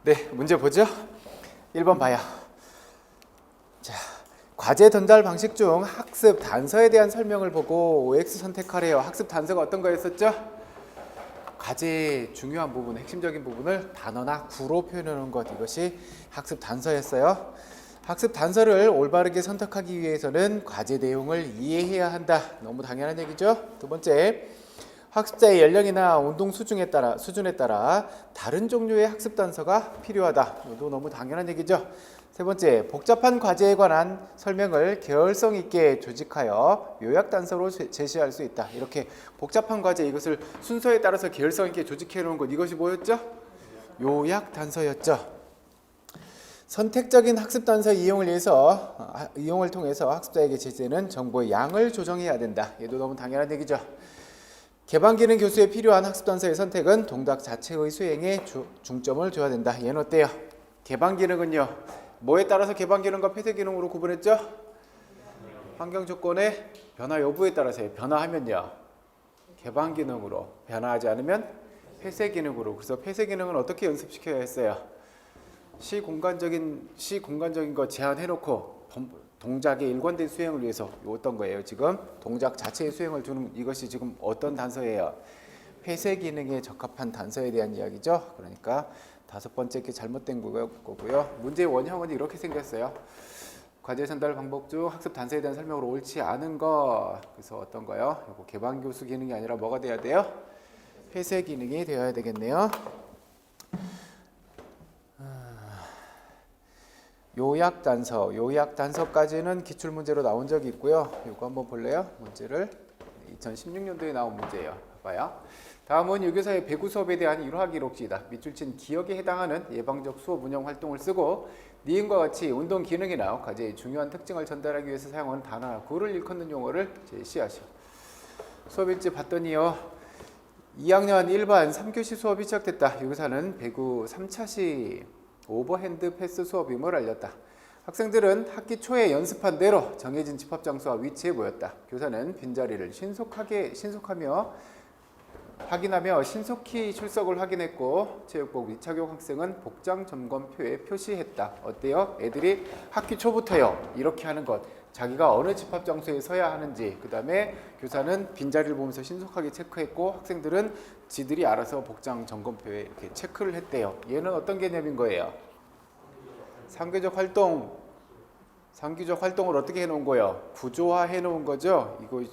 네, 문제 보죠. 1번 봐요. 자, 과제 전달 방식 중 학습 단서에 대한 설명을 보고 OX 선택하래요. 학습 단서가 어떤 거였었죠? 과제의 중요한 부분, 핵심적인 부분을 단어나 구로 표현하는 것, 이것이 학습 단서였어요. 학습 단서를 올바르게 선택하기 위해서는 과제 내용을 이해해야 한다. 너무 당연한 얘기죠. 두 번째, 학습자의 연령이나 운동 수준에 따라 다른 종류의 학습 단서가 필요하다. 이것도 너무 당연한 얘기죠. 세 번째, 복잡한 과제에 관한 설명을 계열성 있게 조직하여 요약 단서로 제시할 수 있다. 이렇게 복잡한 과제, 이것을 순서에 따라서 계열성 있게 조직해 놓은 것, 이것이 뭐였죠? 요약 단서였죠. 선택적인 학습 단서 이용을 통해서 학습자에게 제시되는 정보의 양을 조정해야 된다. 얘도 너무 당연한 얘기죠. 개방 기능 교수에 필요한 학습 단서의 선택은 동작 자체의 수행에 중점을 줘야 된다. 얘는 어때요? 개방 기능은요, 뭐에 따라서 개방 기능과 폐쇄 기능으로 구분했죠? 환경 조건의 변화 여부에 따라서요. 변화하면요, 개방 기능으로, 변화하지 않으면 폐쇄 기능으로. 그래서 폐쇄 기능은 어떻게 연습시켜야 했어요? 시공간적인 거 제한해놓고 동작의 일관된 수행을 위해서 어떤 거예요? 지금 동작 자체의 수행을 두는, 이것이 지금 어떤 단서예요? 폐쇄 기능에 적합한 단서에 대한 이야기죠. 그러니까 다섯 번째 게 잘못된 거고요. 문제의 원형은 이렇게 생겼어요. 과제 전달 방법 중 학습 단서에 대한 설명으로 옳지 않은 거. 그래서 어떤 거요? 이거 개방 교수 기능이 아니라 뭐가 돼야 돼요? 폐쇄 기능이 되어야 되겠네요. 요약 단서까지는 기출 문제로 나온 적이 있고요. 이거 한번 볼래요? 문제를 2016년도에 나온 문제예요. 봐봐요. 다음은 유교사의 배구 수업에 대한 일화 기록지이다. 밑줄 친 기억에 해당하는 예방적 수업 운영 활동을 쓰고 니은과 같이 운동 기능이나 과제의 중요한 특징을 전달하기 위해서 사용하는 단어나 구를 일컫는 용어를 제시하시오. 수업 일지 봤더니요, 2학년 1반 3교시 수업이 시작됐다. 유교사는 배구 3차시 오버핸드 패스 수업임을 알렸다. 학생들은 학기 초에 연습한 대로 정해진 집합 장소와 위치에 모였다. 교사는 빈자리를 신속하며 확인하며 신속히 출석을 확인했고, 체육복 미착용 학생은 복장 점검표에 표시했다. 어때요? 애들이 학기 초부터요, 이렇게 하는 것, 자기가 어느 집합 장소에 서야 하는지, 그 다음에 교사는 빈자리를 보면서 신속하게 체크했고, 학생들은 지들이 알아서 복장 점검표에 이렇게 체크를 했대요. 얘는 어떤 개념인 거예요? 상규적 활동을 어떻게 해놓은 거예요? 구조화해 놓은 거죠. 이거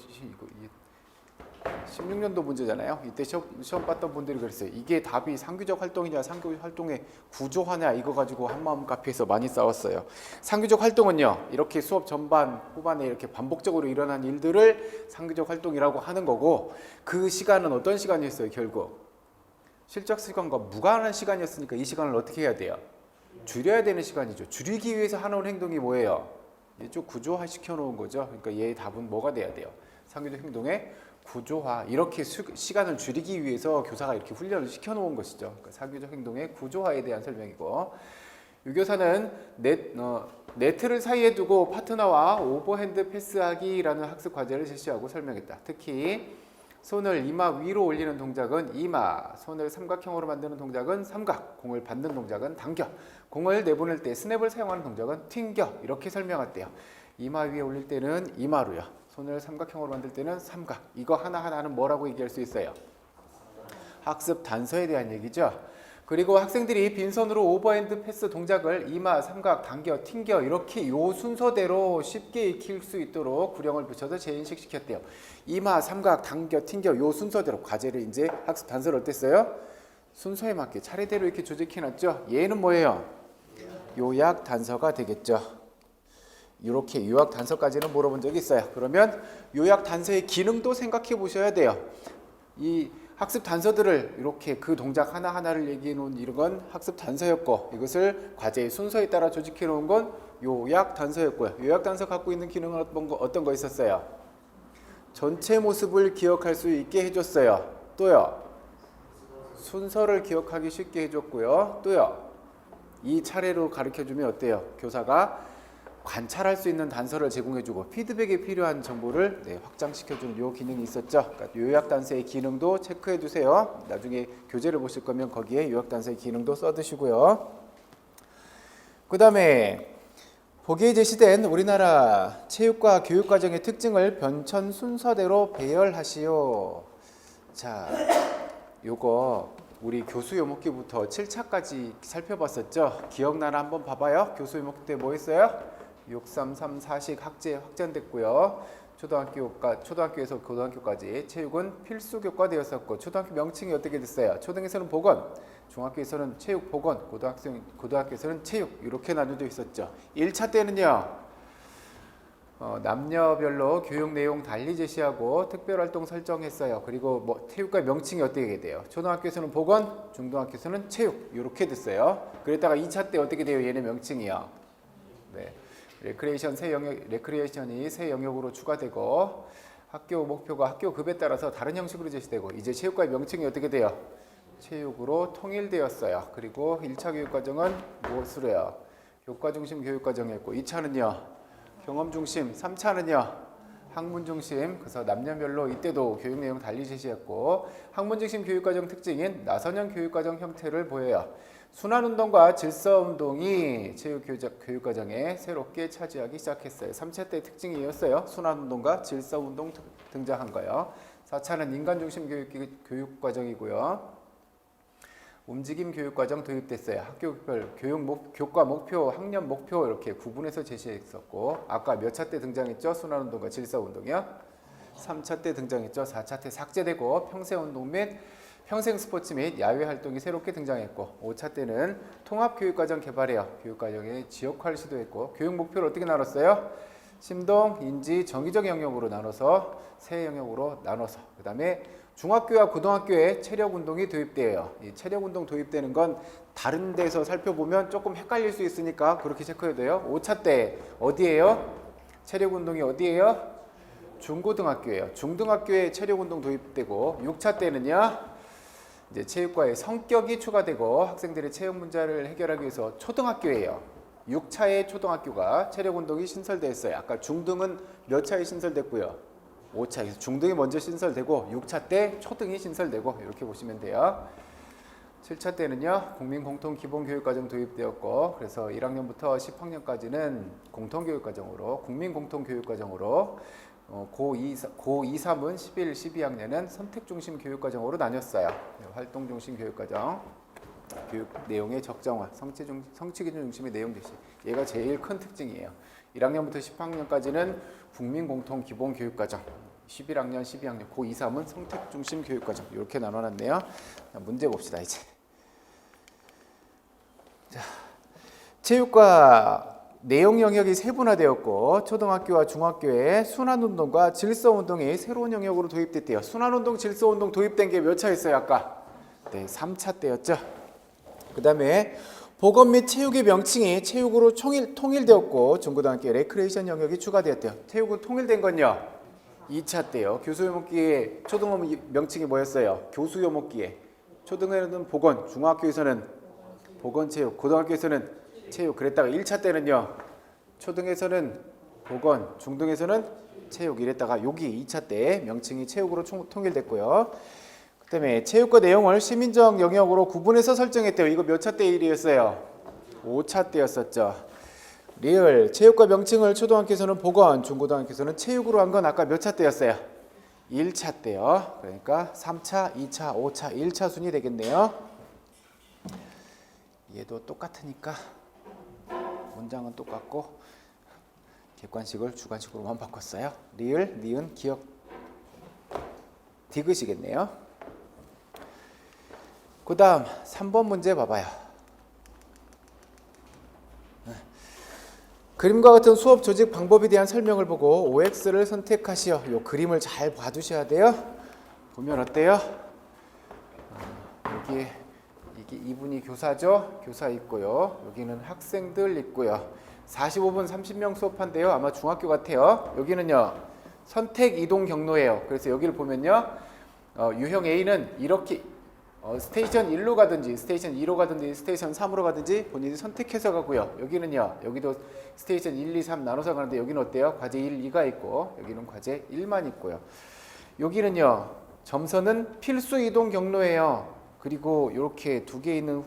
16년도 문제잖아요. 이때 시험 봤던 분들이 그랬어요. 이게 답이 상규적 활동이냐 상규적 활동의 구조화냐, 이거 가지고 한마음 카페에서 많이 싸웠어요. 상규적 활동은요, 이렇게 수업 전반 후반에 이렇게 반복적으로 일어난 일들을 상규적 활동이라고 하는 거고, 그 시간은 어떤 시간이었어요? 결국 실적 시간과 무관한 시간이었으니까 이 시간을 어떻게 해야 돼요? 줄여야 되는 시간이죠. 줄이기 위해서 하는 행동이 뭐예요? 좀 구조화 시켜놓은 거죠. 그러니까 얘의 답은 뭐가 돼야 돼요? 상규적 행동의 구조화. 이렇게 시간을 줄이기 위해서 교사가 이렇게 훈련을 시켜놓은 것이죠. 그러니까 상규적 행동의 구조화에 대한 설명이고, 유교사는 네트를 사이에 두고 파트너와 오버핸드 패스하기라는 학습 과제를 제시하고 설명했다. 특히 손을 이마 위로 올리는 동작은 이마, 손을 삼각형으로 만드는 동작은 삼각, 공을 받는 동작은 당겨, 공을 내보낼 때 스냅을 사용하는 동작은 튕겨, 이렇게 설명했대요. 이마 위에 올릴 때는 이마로요, 손을 삼각형으로 만들 때는 삼각. 이거 하나하나는 뭐라고 얘기할 수 있어요? 학습 단서에 대한 얘기죠. 그리고 학생들이 빈손으로 오버핸드 패스 동작을 이마, 삼각, 당겨, 튕겨, 이렇게 요 순서대로 쉽게 익힐 수 있도록 구령을 붙여서 재인식 시켰대요. 이마, 삼각, 당겨, 튕겨, 요 순서대로 과제를 이제 학습 단서를 어땠어요? 순서에 맞게 차례대로 이렇게 조직해놨죠. 얘는 뭐예요? 요약 단서가 되겠죠. 이렇게 요약 단서까지는 물어본 적이 있어요. 그러면 요약 단서의 기능도 생각해 보셔야 돼요. 이 학습 단서들을 이렇게 그 동작 하나하나를 얘기해 놓은 이런 건 학습 단서였고, 이것을 과제의 순서에 따라 조직해 놓은 건 요약 단서였고요. 요약 단서 갖고 있는 기능은 어떤 거 있었어요? 전체 모습을 기억할 수 있게 해줬어요. 또요, 순서를 기억하기 쉽게 해줬고요. 또요, 이 차례로 가르쳐주면 어때요? 교사가 관찰할 수 있는 단서를 제공해주고 피드백에 필요한 정보를 확장시켜주는 요 기능이 있었죠. 그러니까 요약단서의 기능도 체크해두세요. 나중에 교재를 보실 거면 거기에 요약단서의 기능도 써두시고요. 그 다음에 보기에 제시된 우리나라 체육과 교육과정의 특징을 변천 순서대로 배열하시오. 자, 요거 우리 교수 요목기부터 7차까지 살펴봤었죠. 기억나나 한번 봐봐요. 교수 요목기 때 뭐 했어요? 6334식 학제 확정됐고요. 초등학교에서 고등학교까지 체육은 필수 교과되었었고, 초등학교 명칭이 어떻게 됐어요? 초등에서는 보건, 중학교에서는 체육 보건, 고등학교에서는 체육 이렇게 나뉘어져 있었죠. 1차 때는요. 남녀별로 교육 내용 달리 제시하고 특별활동 설정했어요. 그리고 체육과 명칭이 어떻게 돼요? 초등학교에서는 보건, 중등학교에서는 체육 이렇게 됐어요. 그랬다가 2차 때 어떻게 돼요? 얘네 명칭이요. 네. 레크리에이션이 새 영역으로 추가되고, 학교 목표가 학교 급에 따라서 다른 형식으로 제시되고, 이제 체육과의 명칭이 어떻게 돼요? 체육으로 통일되었어요. 그리고 1차 교육과정은 무엇으로 해요? 교과 중심 교육과정이었고, 2차는요 경험 중심, 3차는요 학문 중심. 그래서 남녀별로 이때도 교육 내용 달리 제시했고, 학문 중심 교육과정 특징인 나선형 교육과정 형태를 보여요. 순환운동과 질서운동이 체육교육과정에 새롭게 차지하기 시작했어요. 3차 때 특징이 이었어요. 순환운동과 질서운동 등장한 거예요. 4차는 인간중심 교육과정이고요. 움직임 교육과정 도입됐어요. 학교별 교과 목표, 학년 목표 이렇게 구분해서 제시했었고, 아까 몇 차 때 등장했죠? 순환운동과 질서운동이요. 3차 때 등장했죠. 4차 때 삭제되고 평생운동 및 평생 스포츠 및 야외 활동이 새롭게 등장했고, 5차 때는 통합교육과정 개발해요. 교육과정의 지역화를 시도했고, 교육 목표를 어떻게 나눴어요? 심동, 인지, 정의적 영역으로 나눠서 세 영역으로 나눠서, 그 다음에 중학교와 고등학교에 체력운동이 도입돼요. 이 체력운동 도입되는 건 다른 데서 살펴보면 조금 헷갈릴 수 있으니까 그렇게 체크해야 돼요. 5차 때 어디예요? 체력운동이 어디예요? 중고등학교예요. 중등학교에 체력운동 도입되고, 6차 때는요 이제 체육과의 성격이 추가되고 학생들의 체육 문제를 해결하기 위해서 초등학교예요. 6차에 초등학교가 체력운동이 신설됐어요. 아까 중등은 몇 차에 신설됐고요? 5차에서 중등이 먼저 신설되고 6차 때 초등이 신설되고 이렇게 보시면 돼요. 7차 때는요 국민공통기본교육과정 도입되었고, 그래서 1학년부터 10학년까지는 공통교육과정으로 국민공통교육과정으로 고2, 3은 11, 12학년은 선택중심 교육과정으로 나뉘었어요. 활동중심 교육과정, 교육 내용의 적정화, 성취기준 중심의 내용 제시. 얘가 제일 큰 특징이에요. 1학년부터 10학년까지는 국민공통기본교육과정, 11학년, 12학년, 고2, 3은 선택중심 교육과정 이렇게 나눠놨네요. 자, 문제 봅시다 이제. 자, 체육과 내용 영역이 세분화되었고, 초등학교와 중학교에 순환운동과 질서운동이 새로운 영역으로 도입됐대요. 순환운동, 질서운동 도입된 게 몇 차 있어요 아까? 네, 3차 때였죠. 그 다음에 보건 및 체육의 명칭이 체육으로 통일되었고, 중고등학교 레크레이션 영역이 추가되었대요. 체육으로 통일된 건요 2차 때요. 교수요목기에 초등어 명칭이 뭐였어요? 교수요목기에 초등에는 보건, 중학교에서는 보건체육, 고등학교에서는 체육. 그랬다가 1차 때는요 초등에서는 보건, 중등에서는 체육 이랬다가 여기 2차 때 명칭이 체육으로 통일됐고요. 그 다음에 체육과 내용을 시민적 영역으로 구분해서 설정했대요. 이거 몇 차 때 일이었어요? 5차 때였었죠. 리을 체육과 명칭을 초등학교에서는 보건, 중고등학교에서는 체육으로 한 건 아까 몇 차 때였어요? 1차 때요. 그러니까 3차, 2차, 5차, 1차 순이 되겠네요. 얘도 똑같으니까 문장은 똑같고 객관식을 주관식으로만 바꿨어요. 리을, 니은, 기억, 디귿이겠네요. 그 다음 3번 문제 봐봐요. 그림과 같은 수업 조직 방법에 대한 설명을 보고 OX를 선택하시오. 요 그림을 잘 봐두셔야 돼요. 보면 어때요? 여기 이게 이분이 교사죠. 교사 있고요. 여기는 학생들 있고요. 45분 30명 수업한대요. 아마 중학교 같아요. 여기는요 선택 이동 경로예요. 그래서 여기를 보면요 유형 A는 이렇게 스테이션 1로 가든지 스테이션 2로 가든지 스테이션 3으로 가든지 본인이 선택해서 가고요. 여기는요. 여기도 스테이션 1, 2, 3 나눠서 가는데 여기는 어때요? 과제 1, 2가 있고 여기는 과제 1만 있고요. 여기는요. 점선은 필수 이동 경로예요. 그리고 이렇게 두 개 있는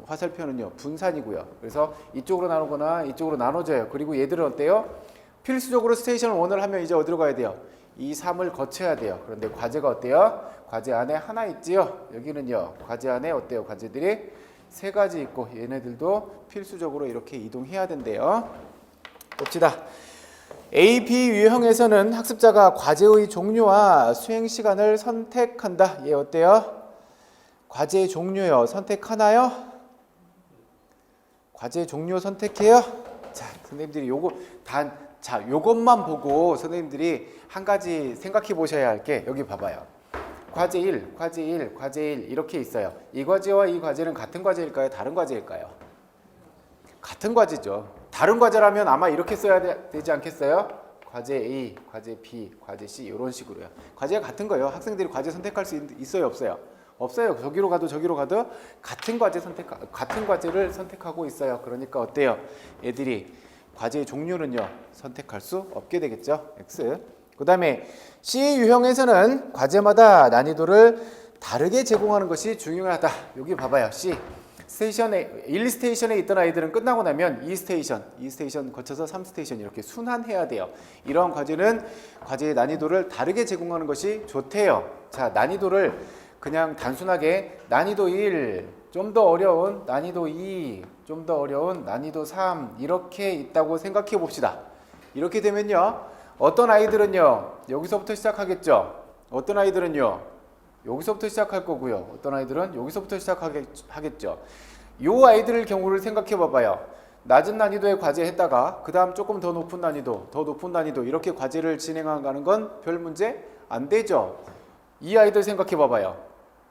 화살표는요. 분산이고요. 그래서 이쪽으로 나누거나 이쪽으로 나눠져요. 그리고 얘들은 어때요? 필수적으로 스테이션 1을 하면 이제 어디로 가야 돼요? 2, 3을 거쳐야 돼요. 그런데 과제가 어때요? 과제 안에 하나 있지요. 여기는요. 과제 안에 어때요? 과제들이 세 가지 있고 얘네들도 필수적으로 이렇게 이동해야 된대요. 봅시다. A, B 유형에서는 학습자가 과제의 종류와 수행 시간을 선택한다. 얘 어때요? 과제의 종류요. 선택하나요? 과제의 종류 선택해요? 자, 선생님들이 요것만 보고 선생님들이 한 가지 생각해 보셔야 할 게 여기 봐봐요. 과제 1, 과제 1, 과제 1 이렇게 있어요. 이 과제와 이 과제는 같은 과제일까요? 다른 과제일까요? 같은 과제죠. 다른 과제라면 아마 이렇게 써야 되지 않겠어요? 과제 A, 과제 B, 과제 C 이런 식으로요. 과제가 같은 거예요. 학생들이 과제 선택할 수 있어요, 없어요? 없어요. 저기로 가도 저기로 가도 같은 과제를 선택하고 있어요. 그러니까 어때요? 애들이 과제의 종류는요 선택할 수 없게 되겠죠. X. 그 다음에 C 유형에서는 과제마다 난이도를 다르게 제공하는 것이 중요하다. 여기 봐봐요. C 스테이션에 1 스테이션에 있던 아이들은 끝나고 나면 2 스테이션 거쳐서 3 스테이션 이렇게 순환해야 돼요. 이러한 과제는 과제의 난이도를 다르게 제공하는 것이 좋대요. 자, 난이도를 그냥 단순하게 난이도 1, 좀 더 어려운 난이도 2, 좀 더 어려운 난이도 3 이렇게 있다고 생각해 봅시다. 이렇게 되면요. 어떤 아이들은요. 여기서부터 시작하겠죠. 어떤 아이들은요. 여기서부터 시작할 거고요. 어떤 아이들은 여기서부터 시작하겠죠. 요 아이들 경우를 생각해 봐봐요. 낮은 난이도의 과제 했다가 그 다음 조금 더 높은 난이도 이렇게 과제를 진행하는 건 별 문제 안 되죠. 이 아이들 생각해 봐봐요.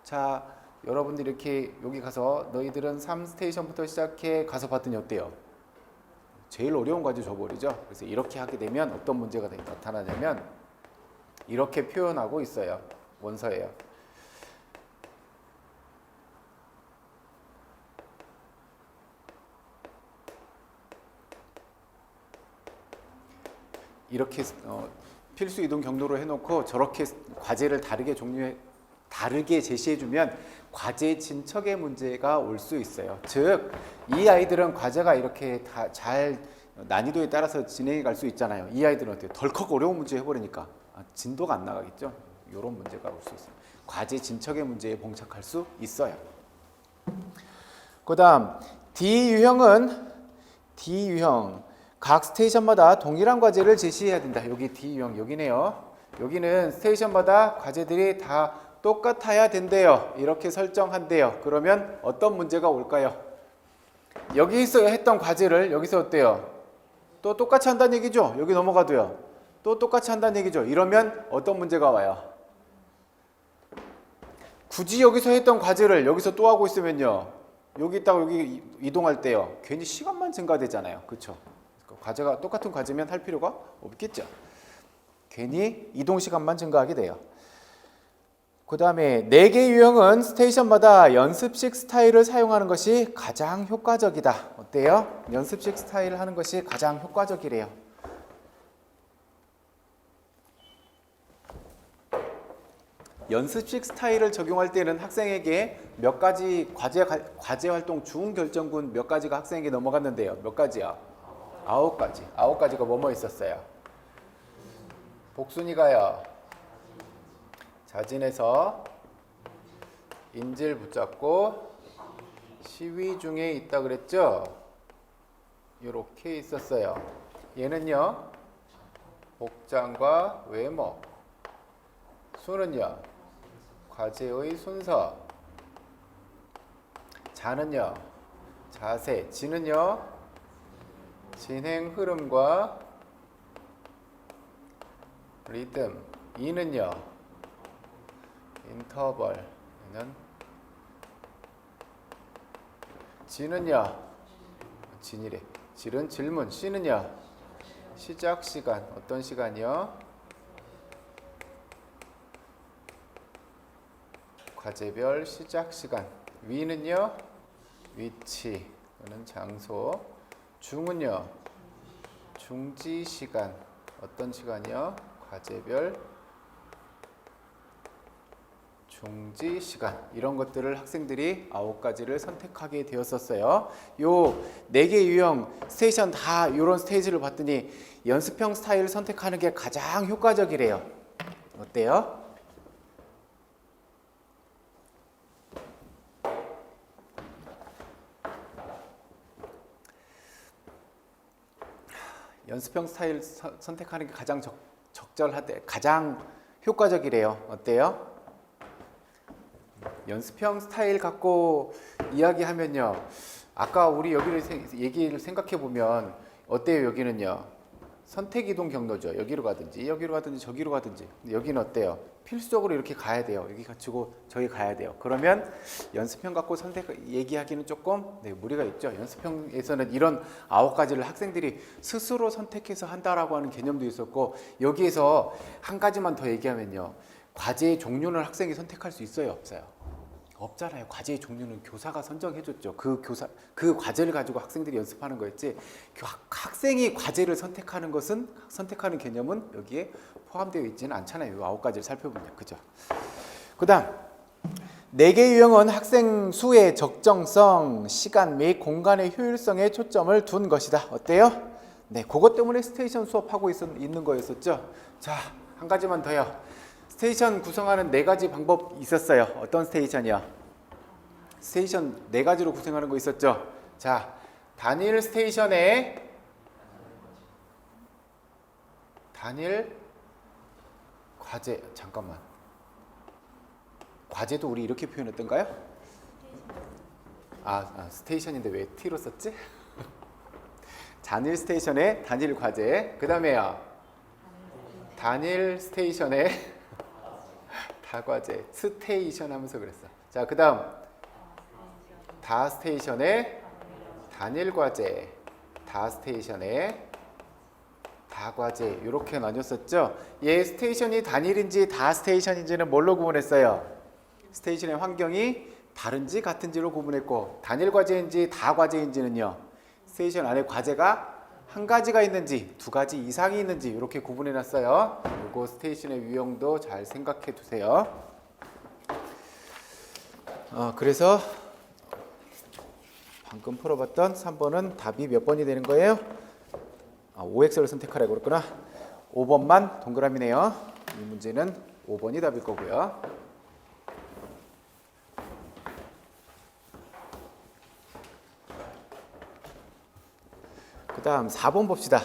자, 여러분들 이렇게 여기 가서 너희들은 3스테이션부터 시작해 가서 봤더니 어때요? 제일 어려운 과제 줘버리죠. 그래서 이렇게 하게 되면 어떤 문제가 나타나냐면 이렇게 표현하고 있어요. 원서예요. 이렇게 필수 이동 경로로 해놓고 저렇게 과제를 다르게 제시해주면 과제 진척의 문제가 올 수 있어요. 즉, 이 아이들은 과제가 이렇게 다 잘 난이도에 따라서 진행해 갈 수 있잖아요. 이 아이들은 어때요? 덜컥 어려운 문제 해버리니까 진도가 안 나가겠죠. 이런 문제가 올 수 있어요. 과제 진척의 문제에 봉착할 수 있어요. 그 다음 D 유형 각 스테이션마다 동일한 과제를 제시해야 된다. 여기 D 유형 여기네요. 여기는 스테이션마다 과제들이 다 똑같아야 된대요. 이렇게 설정한대요. 그러면 어떤 문제가 올까요? 여기서 했던 과제를 여기서 어때요? 또 똑같이 한다는 얘기죠. 여기 넘어가도요. 또 똑같이 한다는 얘기죠. 이러면 어떤 문제가 와요? 굳이 여기서 했던 과제를 여기서 또 하고 있으면요. 여기 있다가 여기 이동할 때요. 괜히 시간만 증가되잖아요. 그렇죠? 과제가 똑같은 과제면 할 필요가 없겠죠. 괜히 이동 시간만 증가하게 돼요. 그 다음에 4개 유형은 스테이션마다 연습식 스타일을 사용하는 것이 가장 효과적이다. 어때요? 연습식 스타일을 하는 것이 가장 효과적이래요. 연습식 스타일을 적용할 때는 학생에게 몇 가지 과제 활동 중 결정군 몇 가지가 학생에게 넘어갔는데요. 몇 가지요? 9가지. 9가지가 뭐뭐 있었어요? 복순이가요. 자진해서 인질 붙잡고 시위 중에 있다 그랬죠? 이렇게 있었어요. 얘는요. 복장과 외모. 수는요. 과제의 순서. 자는요. 자세. 지는요. 진행 흐름과 리듬. 이는요. 인터벌. 얘는 지는요. 진이래. 질은 질문. C는요. 시작 시간. 어떤 시간이요? 과제별 시작 시간. 위는요, 위치 또는 장소. 중은요, 중지 시간. 어떤 시간이요? 과제별 중지 시간. 이런 것들을 학생들이 9가지를 선택하게 되었었어요. 요 4개 유형 스테이션 다 이런 스테이지를 봤더니 연습형 스타일을 선택하는 게 가장 효과적이래요. 어때요? 연습형 스타일 선택하는 게 가장 적절하대, 가장 효과적이래요. 어때요? 연습형 스타일 갖고 이야기하면요, 아까 우리 얘기를 생각해 보면 어때요? 여기는요, 선택 이동 경로죠. 여기로 가든지 저기로 가든지. 근데 여기는 어때요? 필수적으로 이렇게 가야 돼요. 여기 가지고 저기 가야 돼요. 그러면 연습형 갖고 얘기하기는 조금 무리가 있죠. 연습형에서는 이런 9가지를 학생들이 스스로 선택해서 한다라고 하는 개념도 있었고, 여기에서 한 가지만 더 얘기하면요, 과제의 종류는 학생이 선택할 수 있어요, 없어요? 없잖아요. 과제의 종류는 교사가 선정해줬죠. 그 과제를 가지고 학생들이 연습하는 거였지, 학생이 과제를 선택하는 개념은 여기에 포함되어 있지는 않잖아요. 이 9가지를 살펴보면. 그죠? 그 다음 4개 유형은 학생 수의 적정성, 시간 및 공간의 효율성에 초점을 둔 것이다. 어때요? 네, 그것 때문에 스테이션 수업하고 있는 거였었죠. 자, 한 가지만 더요. 스테이션 구성하는 4가지 방법 있었어요. 어떤 스테이션이요? 스테이션 4가지로 구성하는 거 있었죠. 자, 단일 스테이션에 단일 과제. 잠깐만, 과제도 우리 이렇게 표현했던가요? 스테이션인데 왜 T로 썼지? 단일 스테이션에 단일 과제. 그 다음에요, 단일 스테이션에 다과제. 스테이션 하면서 그랬어. 자, 그 다음 다 스테이션에 단일 과제, 다 스테이션에 다과제. 이렇게 나뉘었었죠. 얘 스테이션이 단일인지 다 스테이션인지는 뭘로 구분했어요? 스테이션의 환경이 다른지 같은지로 구분했고, 단일 과제인지 다 과제인지는요, 스테이션 안에 과제가 한 가지가 있는지 2가지 이상이 있는지 이렇게 구분해 놨어요. 그리고 스테이션의 유형도 잘 생각해 두세요. 그래서 방금 풀어봤던 3번은 답이 몇 번이 되는 거예요? OX를 선택하라고 그랬구나. 5번만 동그라미네요. 이 문제는 5번이 답일 거고요. 그 다음 4번 봅시다.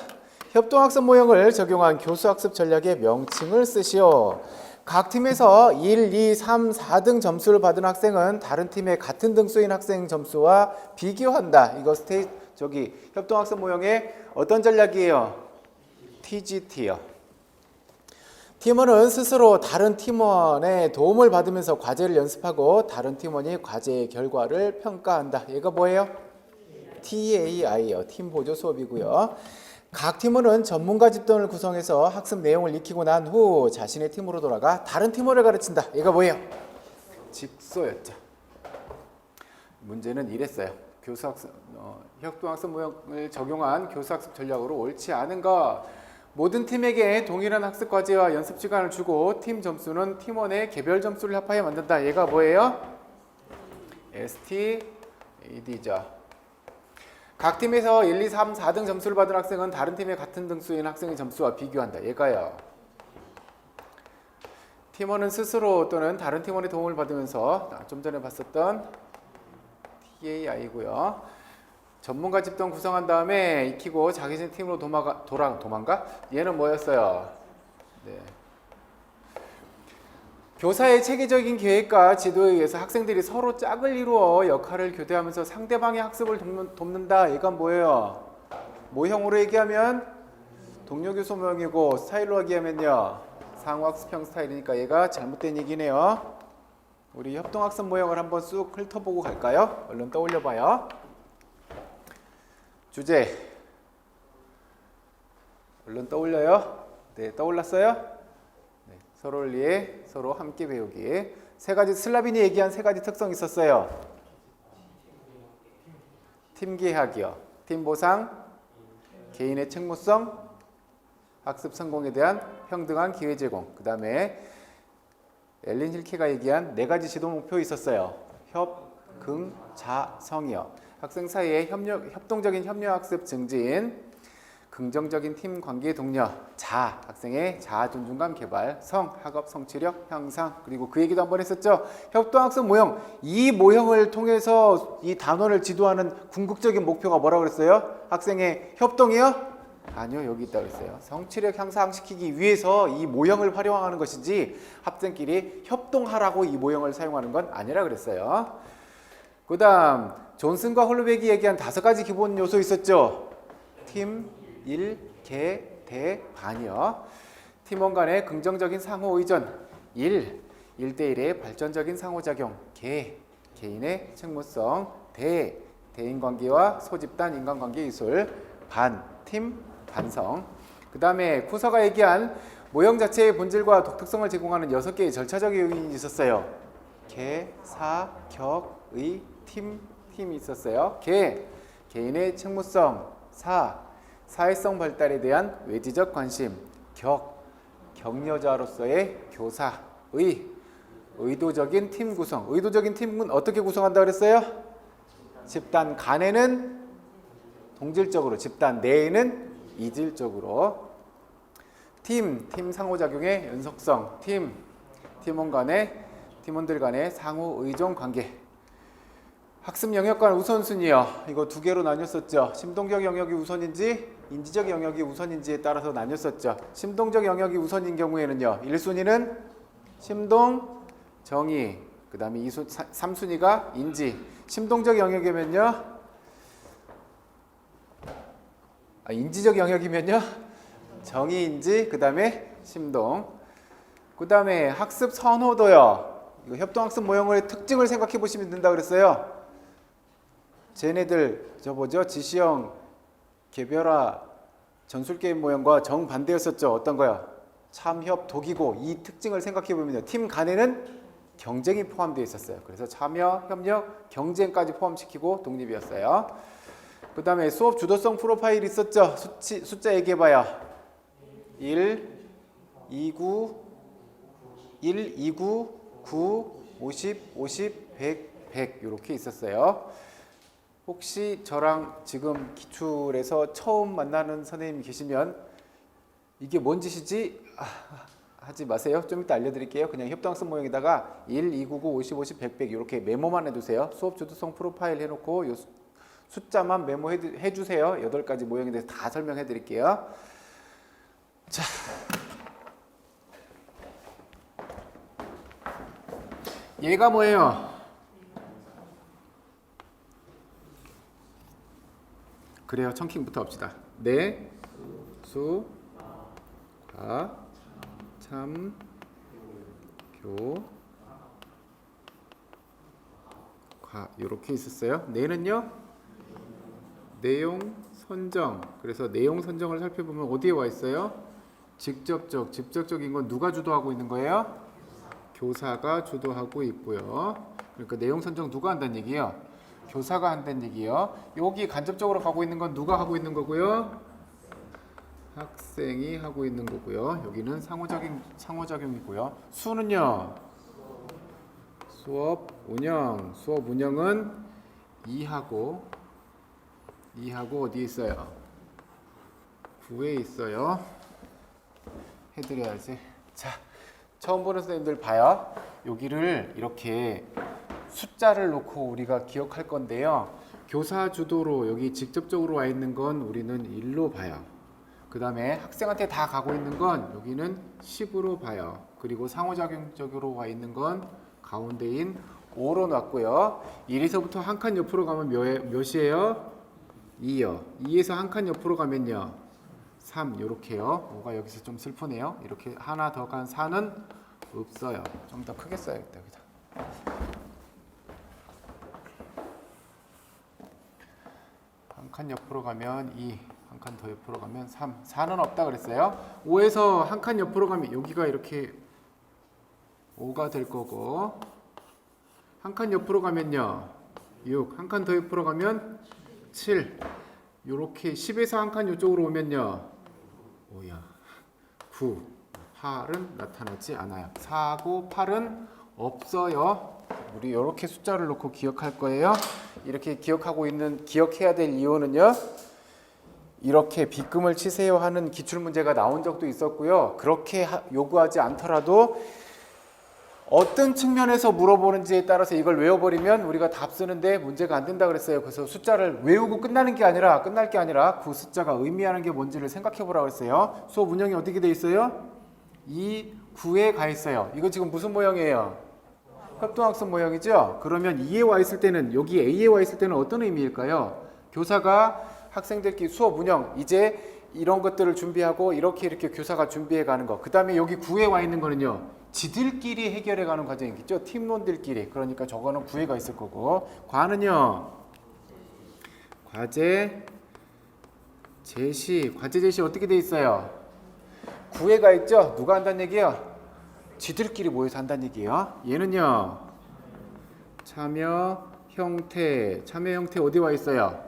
협동학습 모형을 적용한 교수학습 전략의 명칭을 쓰시오. 각 팀에서 1, 2, 3, 4등 점수를 받은 학생은 다른 팀의 같은 등수인 학생 점수와 비교한다. 이거 협동학습 모형의 어떤 전략이에요? TGT요. 팀원은 스스로 다른 팀원의 도움을 받으면서 과제를 연습하고 다른 팀원이 과제의 결과를 평가한다. 얘가 뭐예요? TAI요. 팀 보조 수업이고요. 각 팀원은 전문가 집단을 구성해서 학습 내용을 익히고 난 후 자신의 팀으로 돌아가 다른 팀원을 가르친다. 얘가 뭐예요? 직소였죠. 문제는 이랬어요. 협동학습 모형을 적용한 교수학습 전략으로 옳지 않은 것. 모든 팀에게 동일한 학습 과제와 연습 시간을 주고 팀 점수는 팀원의 개별 점수를 합하여 만든다. 얘가 뭐예요? STAD죠. 각 팀에서 1, 2, 3, 4등 점수를 받은 학생은 다른 팀의 같은 등수인 학생의 점수와 비교한다. 얘가요. 팀원은 스스로 또는 다른 팀원의 도움을 받으면서 좀 전에 봤었던 TAI고요. 전문가 집단 구성한 다음에 익히고 자기 팀으로 도망가? 얘는 뭐였어요? 네. 교사의 체계적인 계획과 지도에 의해서 학생들이 서로 짝을 이루어 역할을 교대하면서 상대방의 학습을 돕는다. 얘가 뭐예요? 모형으로 얘기하면 동료교수 모형이고, 스타일로 얘기하면요, 상호학습형 스타일이니까 얘가 잘못된 얘기네요. 우리 협동학습 모형을 한번 쑥 훑어보고 갈까요? 얼른 떠올려봐요. 주제 얼른 떠올려요? 네, 떠올랐어요? 네, 서로를 위해 서로 함께 배우기. 세 가지 슬라빈이 얘기한 세 가지 특성이 있었어요. 팀 계약이요. 팀 보상, 개인의 책무성, 학습 성공에 대한 평등한 기회 제공. 그 다음에 엘린 힐케가 얘기한 네 가지 지도 목표 있었어요. 협, 긍, 자, 성이요. 학생 사이의 협동적인 협력 학습 증진, 긍정적인 팀 관계 독려, 자, 학생의 자아 존중감 개발, 성, 학업 성취력 향상, 그리고 그 얘기도 한번 했었죠. 협동학습 모형, 이 모형을 통해서 이 단원을 지도하는 궁극적인 목표가 뭐라고 그랬어요? 학생의 협동이요? 아니요, 여기 있다고 그랬어요. 성취력 향상시키기 위해서 이 모형을 활용하는 것이지 학생끼리 협동하라고 이 모형을 사용하는 건 아니라 그랬어요. 그 다음 존슨과 홀로백이 얘기한 5가지 기본 요소 있었죠. 팀, 일, 개, 대, 반이요. 팀원 간의 긍정적인 상호 의존, 1대1의 발전적인 상호작용, 개인의 책무성, 대인관계와 소집단 인간관계 기술, 팀, 반성. 그 다음에 쿠서가 얘기한 모형 자체의 본질과 독특성을 제공하는 6개의 절차적 요인이 있었어요. 사, 격, 의, 팀이 있었어요. 개인의 책무성, 사회성 발달에 대한 외지적 관심, 격려자로서의 교사, 의도적인 팀 구성. 의도적인 팀은 어떻게 구성한다 그랬어요? 집단 간에는 동질적으로, 집단 내에는 이질적으로. 팀 상호작용의 연속성, 팀원들 간의 상호 의존 관계. 학습 영역 간 우선순위요. 이거 2개로 나뉘었었죠. 심동적 영역이 우선인지 인지적 영역이 우선인지에 따라서 나뉘었었죠. 심동적 영역이 우선인 경우에는요. 1순위는 심동, 정의, 그 다음에 3순위가 인지. 심동적 영역이면요. 인지적 영역이면요. 정의, 인지, 그 다음에 심동. 그 다음에 학습 선호도요. 이거 협동학습 모형의 특징을 생각해 보시면 된다고 그랬어요. 쟤네들 뭐죠? 지시형, 개별화, 전술게임 모형과 정반대였었죠. 어떤 거요? 참협, 독이고. 이 특징을 생각해 보면요. 팀 간에는 경쟁이 포함되어 있었어요. 그래서 참여, 협력, 경쟁까지 포함시키고 독립이었어요. 그 다음에 수업 주도성 프로파일 있었죠. 숫자 얘기해봐요. 1, 29, 9, 50, 100 이렇게 있었어요. 혹시 저랑 지금 기출에서 처음 만나는 선생님이 계시면 이게 뭔 짓이지? 하지 마세요. 좀 이따 알려드릴게요. 그냥 협동학습 모형에다가 1, 2, 9, 50, 100 이렇게 메모만 해두세요. 수업 주도성 프로파일 해놓고 요 숫자만 메모해 주세요. 8가지 모형에 대해서 다 설명해 드릴게요. 자, 얘가 뭐예요? 그래요. 청킹부터 합시다. 네, 수, 과, 참, 교, 과 이렇게 있었어요. 네는요? 내용 선정. 그래서 내용 선정을 살펴보면 어디에 와 있어요? 직접적인 건 누가 주도하고 있는 거예요? 교사가 주도하고 있고요. 그러니까 내용 선정 누가 한다는 얘기예요? 교사가 한다는 얘기예요. 여기 간접적으로 가고 있는 건 누가 하고 있는 거고요? 학생이 하고 있는 거고요. 여기는 상호작용이고요. 수는요? 수업 운영은 이하고 어디에 있어요? 9에 있어요. 해드려야지. 자, 처음 보는 선생님들 봐요. 여기를 이렇게 숫자를 놓고 우리가 기억할 건데요. 교사 주도로 여기 직접적으로 와 있는 건 우리는 1로 봐요. 그 다음에 학생한테 다 가고 있는 건 여기는 10으로 봐요. 그리고 상호작용적으로 와 있는 건 가운데인 5로 놨고요. 1에서부터 한 칸 옆으로 가면 몇이에요? 2요. 2에서 한 칸 옆으로 가면요. 3 이렇게요. 5가 여기서 좀 슬프네요. 이렇게 하나 더 간 4는 없어요. 좀 더 크게 써야겠다. 여기다. 한 칸 옆으로 가면 2, 한 칸 더 옆으로 가면 3, 4는 없다 그랬어요. 5에서 한 칸 옆으로 가면 여기가 이렇게 5가 될 거고, 한 칸 옆으로 가면요 6, 한 칸 더 옆으로 가면 7, 요렇게 10에서 한 칸 이쪽으로 오면요 5야 9, 8은 나타나지 않아요. 4고 8은 없어요. 우리 이렇게 숫자를 놓고 기억할 거예요. 이렇게 기억해야 될 이유는요, 이렇게 빗금을 치세요 하는 기출문제가 나온 적도 있었고요. 그렇게 요구하지 않더라도 어떤 측면에서 물어보는지에 따라서 이걸 외워버리면 우리가 답 쓰는데 문제가 안 된다 그랬어요. 그래서 숫자를 외우고 끝날 게 아니라 그 숫자가 의미하는 게 뭔지를 생각해 보라고 했어요. 수업 운영이 어떻게 돼 있어요? 이 9에 가 있어요. 이거 지금 무슨 모형이에요? 협동학습 모형이죠? 그러면 2에 와 있을 때는, 여기 A에 와 있을 때는 어떤 의미일까요? 교사가 학생들끼리 수업 운영, 이제 이런 것들을 준비하고 이렇게 교사가 준비해 가는 거. 그 다음에 여기 9에 와 있는 거는요, 지들끼리 해결해 가는 과정이겠죠? 팀원들끼리. 그러니까 저거는 9에 가 있을 거고, 과는요, 과제 제시 어떻게 돼 있어요? 9에 가 있죠? 누가 한다는 얘기예요? 지들끼리 모여서 한다는 얘기예요. 얘는요, 참여 형태 어디 와 있어요?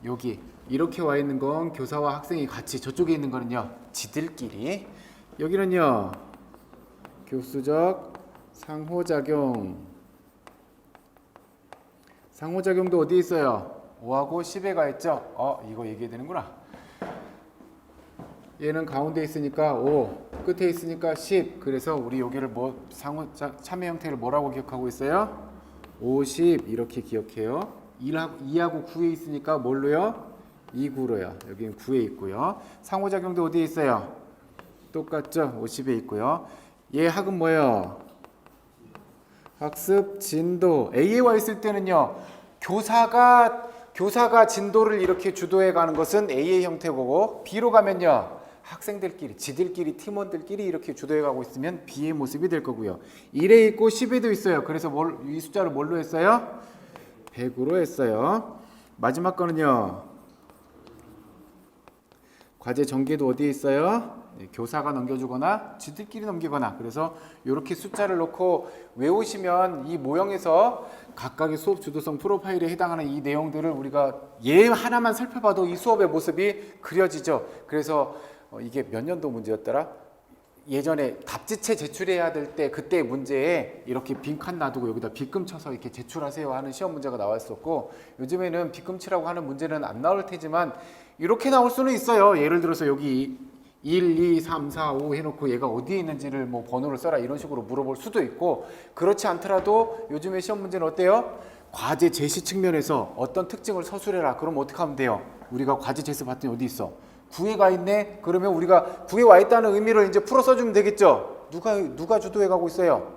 여기. 이렇게 와 있는 건 교사와 학생이 같이, 저쪽에 있는 거는요 지들끼리. 여기는요 교수적 상호작용도 어디 있어요? 5하고 10에 가 있죠. 이거 얘기해야 되는구나. 얘는 가운데 있으니까 5, 끝에 있으니까 10. 그래서 우리 여기를 참여 형태를 뭐라고 기억하고 있어요? 50 이렇게 기억해요. 2하고 9에 있으니까 뭘로요? 2, 9로요. 여기는 9에 있고요. 상호작용도 어디에 있어요? 똑같죠? 50에 있고요. 얘 학은 뭐예요? 학습 진도. A에 와 있을 때는요, 교사가 진도를 이렇게 주도해 가는 것은 A의 형태고, B로 가면요 학생들끼리, 지들끼리, 팀원들끼리 이렇게 주도해 가고 있으면 B의 모습이 될 거고요. 1에 있고 10에도 있어요. 그래서 이 숫자를 뭘로 했어요? 100으로 했어요. 마지막 거는요, 과제 전개도 어디에 있어요? 교사가 넘겨주거나 지들끼리 넘기거나. 그래서 이렇게 숫자를 놓고 외우시면 이 모형에서 각각의 수업 주도성 프로파일에 해당하는 이 내용들을 우리가 얘 하나만 살펴봐도 이 수업의 모습이 그려지죠. 그래서 이게 몇 년도 문제였더라? 예전에 답지체 제출해야 될 때 그때 문제에 이렇게 빈칸 놔두고 여기다 빗금 쳐서 이렇게 제출하세요 하는 시험 문제가 나왔었고, 요즘에는 빗금 치라고 하는 문제는 안 나올 테지만 이렇게 나올 수는 있어요. 예를 들어서 여기 1, 2, 3, 4, 5 해놓고 얘가 어디에 있는지를 뭐 번호를 써라 이런 식으로 물어볼 수도 있고, 그렇지 않더라도 요즘에 시험 문제는 어때요? 과제 제시 측면에서 어떤 특징을 서술해라. 그럼 어떻게 하면 돼요? 우리가 과제 제시 봤더니 어디 있어? 9에 가 있네? 그러면 우리가 9에 와 있다는 의미를 이제 풀어 써주면 되겠죠? 누가 주도해 가고 있어요?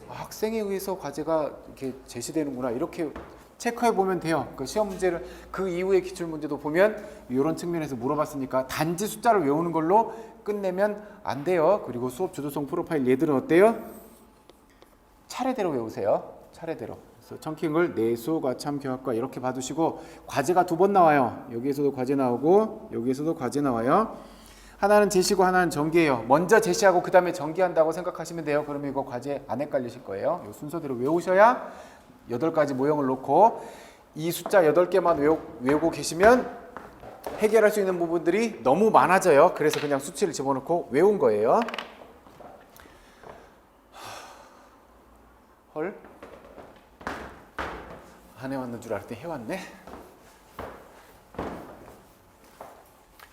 학생에 의해서 과제가 이렇게 제시되는구나. 이렇게 체크해 보면 돼요. 그 시험 문제를, 그 이후의 기출 문제도 보면 이런 측면에서 물어봤으니까 단지 숫자를 외우는 걸로 끝내면 안 돼요. 그리고 수업 주도성 프로파일 얘들은 어때요? 차례대로 외우세요. 차례대로. 그래서 청킹을 내수, 과참, 교학과 이렇게 봐두시고, 과제가 2번 나와요. 여기에서도 과제 나오고 여기에서도 과제 나와요. 하나는 제시고 하나는 전개예요. 먼저 제시하고 그 다음에 전개한다고 생각하시면 돼요. 그러면 이거 과제 안 헷갈리실 거예요. 이 순서대로 외우셔야 8가지 모형을 놓고 이 숫자 8개만 외우고 계시면 해결할 수 있는 부분들이 너무 많아져요. 그래서 그냥 수치를 집어넣고 외운 거예요. 헐, 안 해왔는 줄 알았더니 해왔네.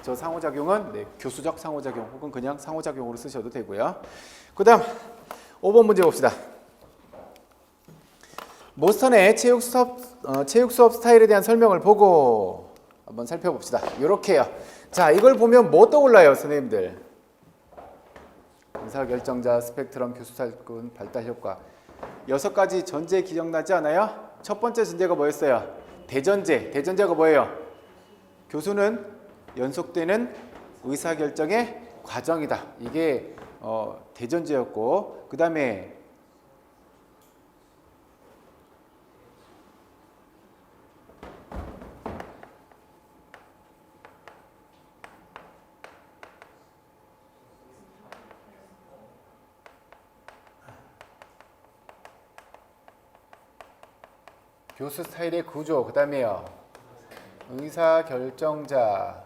저 상호작용은 교수적 상호작용 혹은 그냥 상호작용으로 쓰셔도 되고요. 그 다음 5번 문제 봅시다. 모스턴의 체육 수업 스타일에 대한 설명을 보고 한번 살펴봅시다. 이렇게요. 자, 이걸 보면 뭐 떠올라요, 선생님들? 의사결정자, 스펙트럼, 교수사건, 발달효과. 6가지 전제 기억나지 않아요? 첫 번째 전제가 뭐였어요? 대전제. 대전제가 뭐예요? 교수는 연속되는 의사결정의 과정이다. 이게 대전제였고, 그 다음에 교수 스타일의 구조, 그 다음에요. 의사결정자.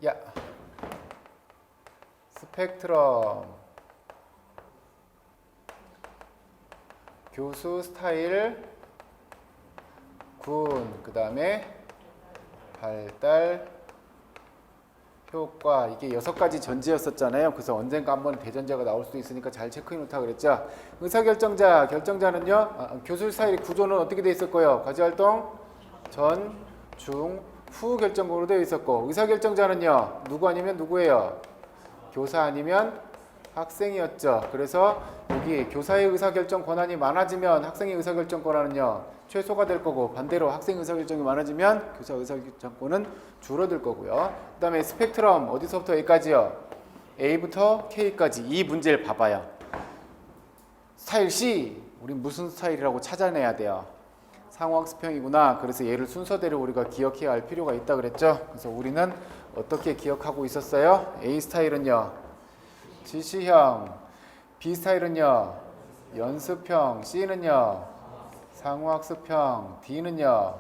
야. 스펙트럼. 교수 스타일 군. 그 다음에 발달 효과. 이게 6가지 전제였었잖아요. 그래서 언젠가 한번 대전제가 나올 수도 있으니까 잘 체크해 놓다 그랬죠. 의사결정자. 결정자는요. 교수 스타일 구조는 어떻게 돼 있었고요. 과제활동 전, 중, 후 결정으로 되어 있었고, 의사결정자는요. 누구 아니면 누구예요? 교사 아니면 학생이었죠. 그래서 여기 교사의 의사결정 권한이 많아지면 학생의 의사결정 권한은요 최소가 될 거고, 반대로 학생 의사결정이 많아지면 교사 의사결정권은 줄어들 거고요. 그 다음에 스펙트럼 어디서부터 A까지요? A부터 K까지. 이 문제를 봐봐요. 스타일 C, 우리 무슨 스타일이라고 찾아내야 돼요. 상호학습형이구나. 그래서 얘를 순서대로 우리가 기억해야 할 필요가 있다 그랬죠. 그래서 우리는 어떻게 기억하고 있었어요? A 스타일은요 지시형, B 스타일은요 연습형, C는요 상호학습형, D는요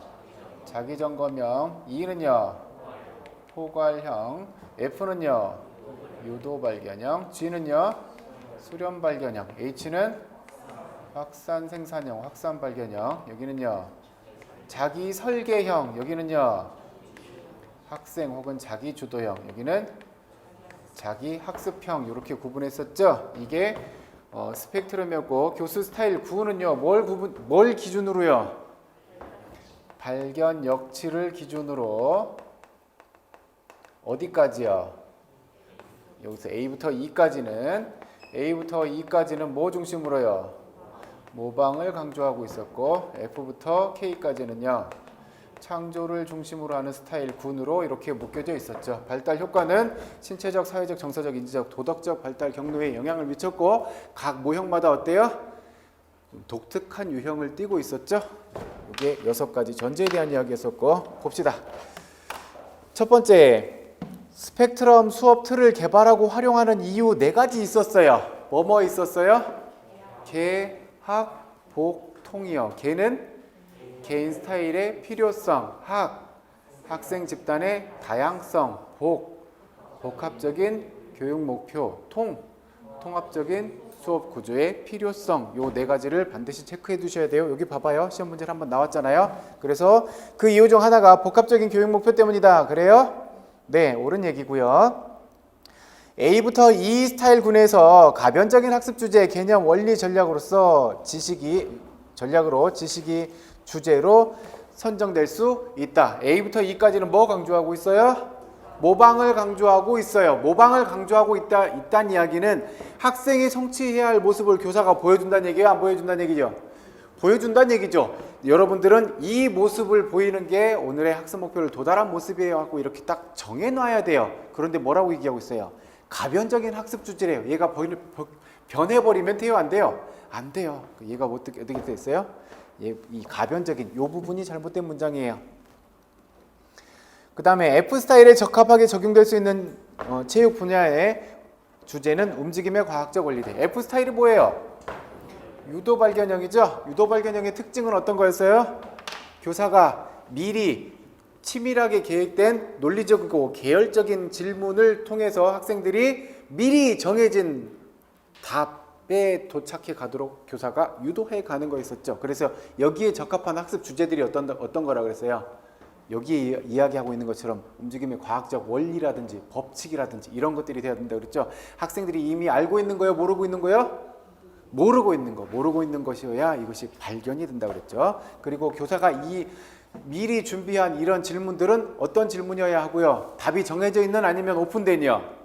자기점검형, E는요 포괄형, F는요 유도발견형, G는요 수련발견형, H는 확산생산형, 확산발견형, 여기는요 자기설계형, 여기는요 학생 혹은 자기주도형, 여기는 자기학습형. 이렇게 구분했었죠. 이게 스펙트럼이었고, 교수 스타일 구는요 뭘 기준으로요? 발견 역치를 기준으로 어디까지요? 여기서 A부터 E까지는 뭐 중심으로요? 모방을 강조하고 있었고, F부터 K까지는요 창조를 중심으로 하는 스타일 군으로 이렇게 묶여져 있었죠. 발달 효과는 신체적, 사회적, 정서적, 인지적, 도덕적 발달 경로에 영향을 미쳤고, 각 모형마다 어때요? 독특한 유형을 띠고 있었죠. 이게 6가지 전제에 대한 이야기였었고, 봅시다. 첫 번째, 스펙트럼 수업 틀을 개발하고 활용하는 이유 4가지 있었어요. 뭐뭐 있었어요? 개, 학, 복, 통이요. 개는 개인 스타일의 필요성, 학생 집단의 다양성, 복합적인 교육 목표, 통합적인 수업 구조의 필요성. 요 4가지를 반드시 체크해 두셔야 돼요. 여기 봐봐요. 시험 문제를 한번 나왔잖아요. 그래서 그 이유 중 하나가 복합적인 교육 목표 때문이다. 그래요? 네, 옳은 얘기고요. A부터 E 스타일 군에서 가변적인 학습 주제, 개념, 원리, 지식이 주제로 선정될 수 있다. A부터 E까지는 뭐 강조하고 있어요? 모방을 강조하고 있어요. 모방을 강조하고 있다는 이야기는 학생이 성취해야 할 모습을 교사가 보여준다는 얘기예요? 안 보여준다는 얘기죠? 보여준다는 얘기죠. 여러분들은 이 모습을 보이는 게 오늘의 학습 목표를 도달한 모습이에요 하고 이렇게 딱 정해놔야 돼요. 그런데 뭐라고 얘기하고 있어요? 가변적인 학습 주제래요. 얘가 변해버리면 돼요? 안 돼요? 안 돼요. 얘가 어떻게 됐어요? 이 가변적인 요 부분이 잘못된 문장이에요. 그 다음에 F 스타일에 적합하게 적용될 수 있는 체육 분야의 주제는 움직임의 과학적 원리대. F 스타일이 뭐예요? 유도 발견형이죠. 유도 발견형의 특징은 어떤 거였어요? 교사가 미리 치밀하게 계획된 논리적이고 계열적인 질문을 통해서 학생들이 미리 정해진 답에 도착해 가도록 교사가 유도해 가는 거였었죠. 그래서 여기에 적합한 학습 주제들이 어떤 거라 그랬어요? 여기 이야기하고 있는 것처럼 움직임의 과학적 원리라든지 법칙이라든지 이런 것들이 돼야 된다고 그랬죠. 학생들이 이미 알고 있는 거예요? 모르고 있는 거예요? 모르고 있는 것이어야 이것이 발견이 된다고 그랬죠. 그리고 교사가 이 미리 준비한 이런 질문들은 어떤 질문이어야 하고요? 답이 정해져 있는 아니면 오픈된이요?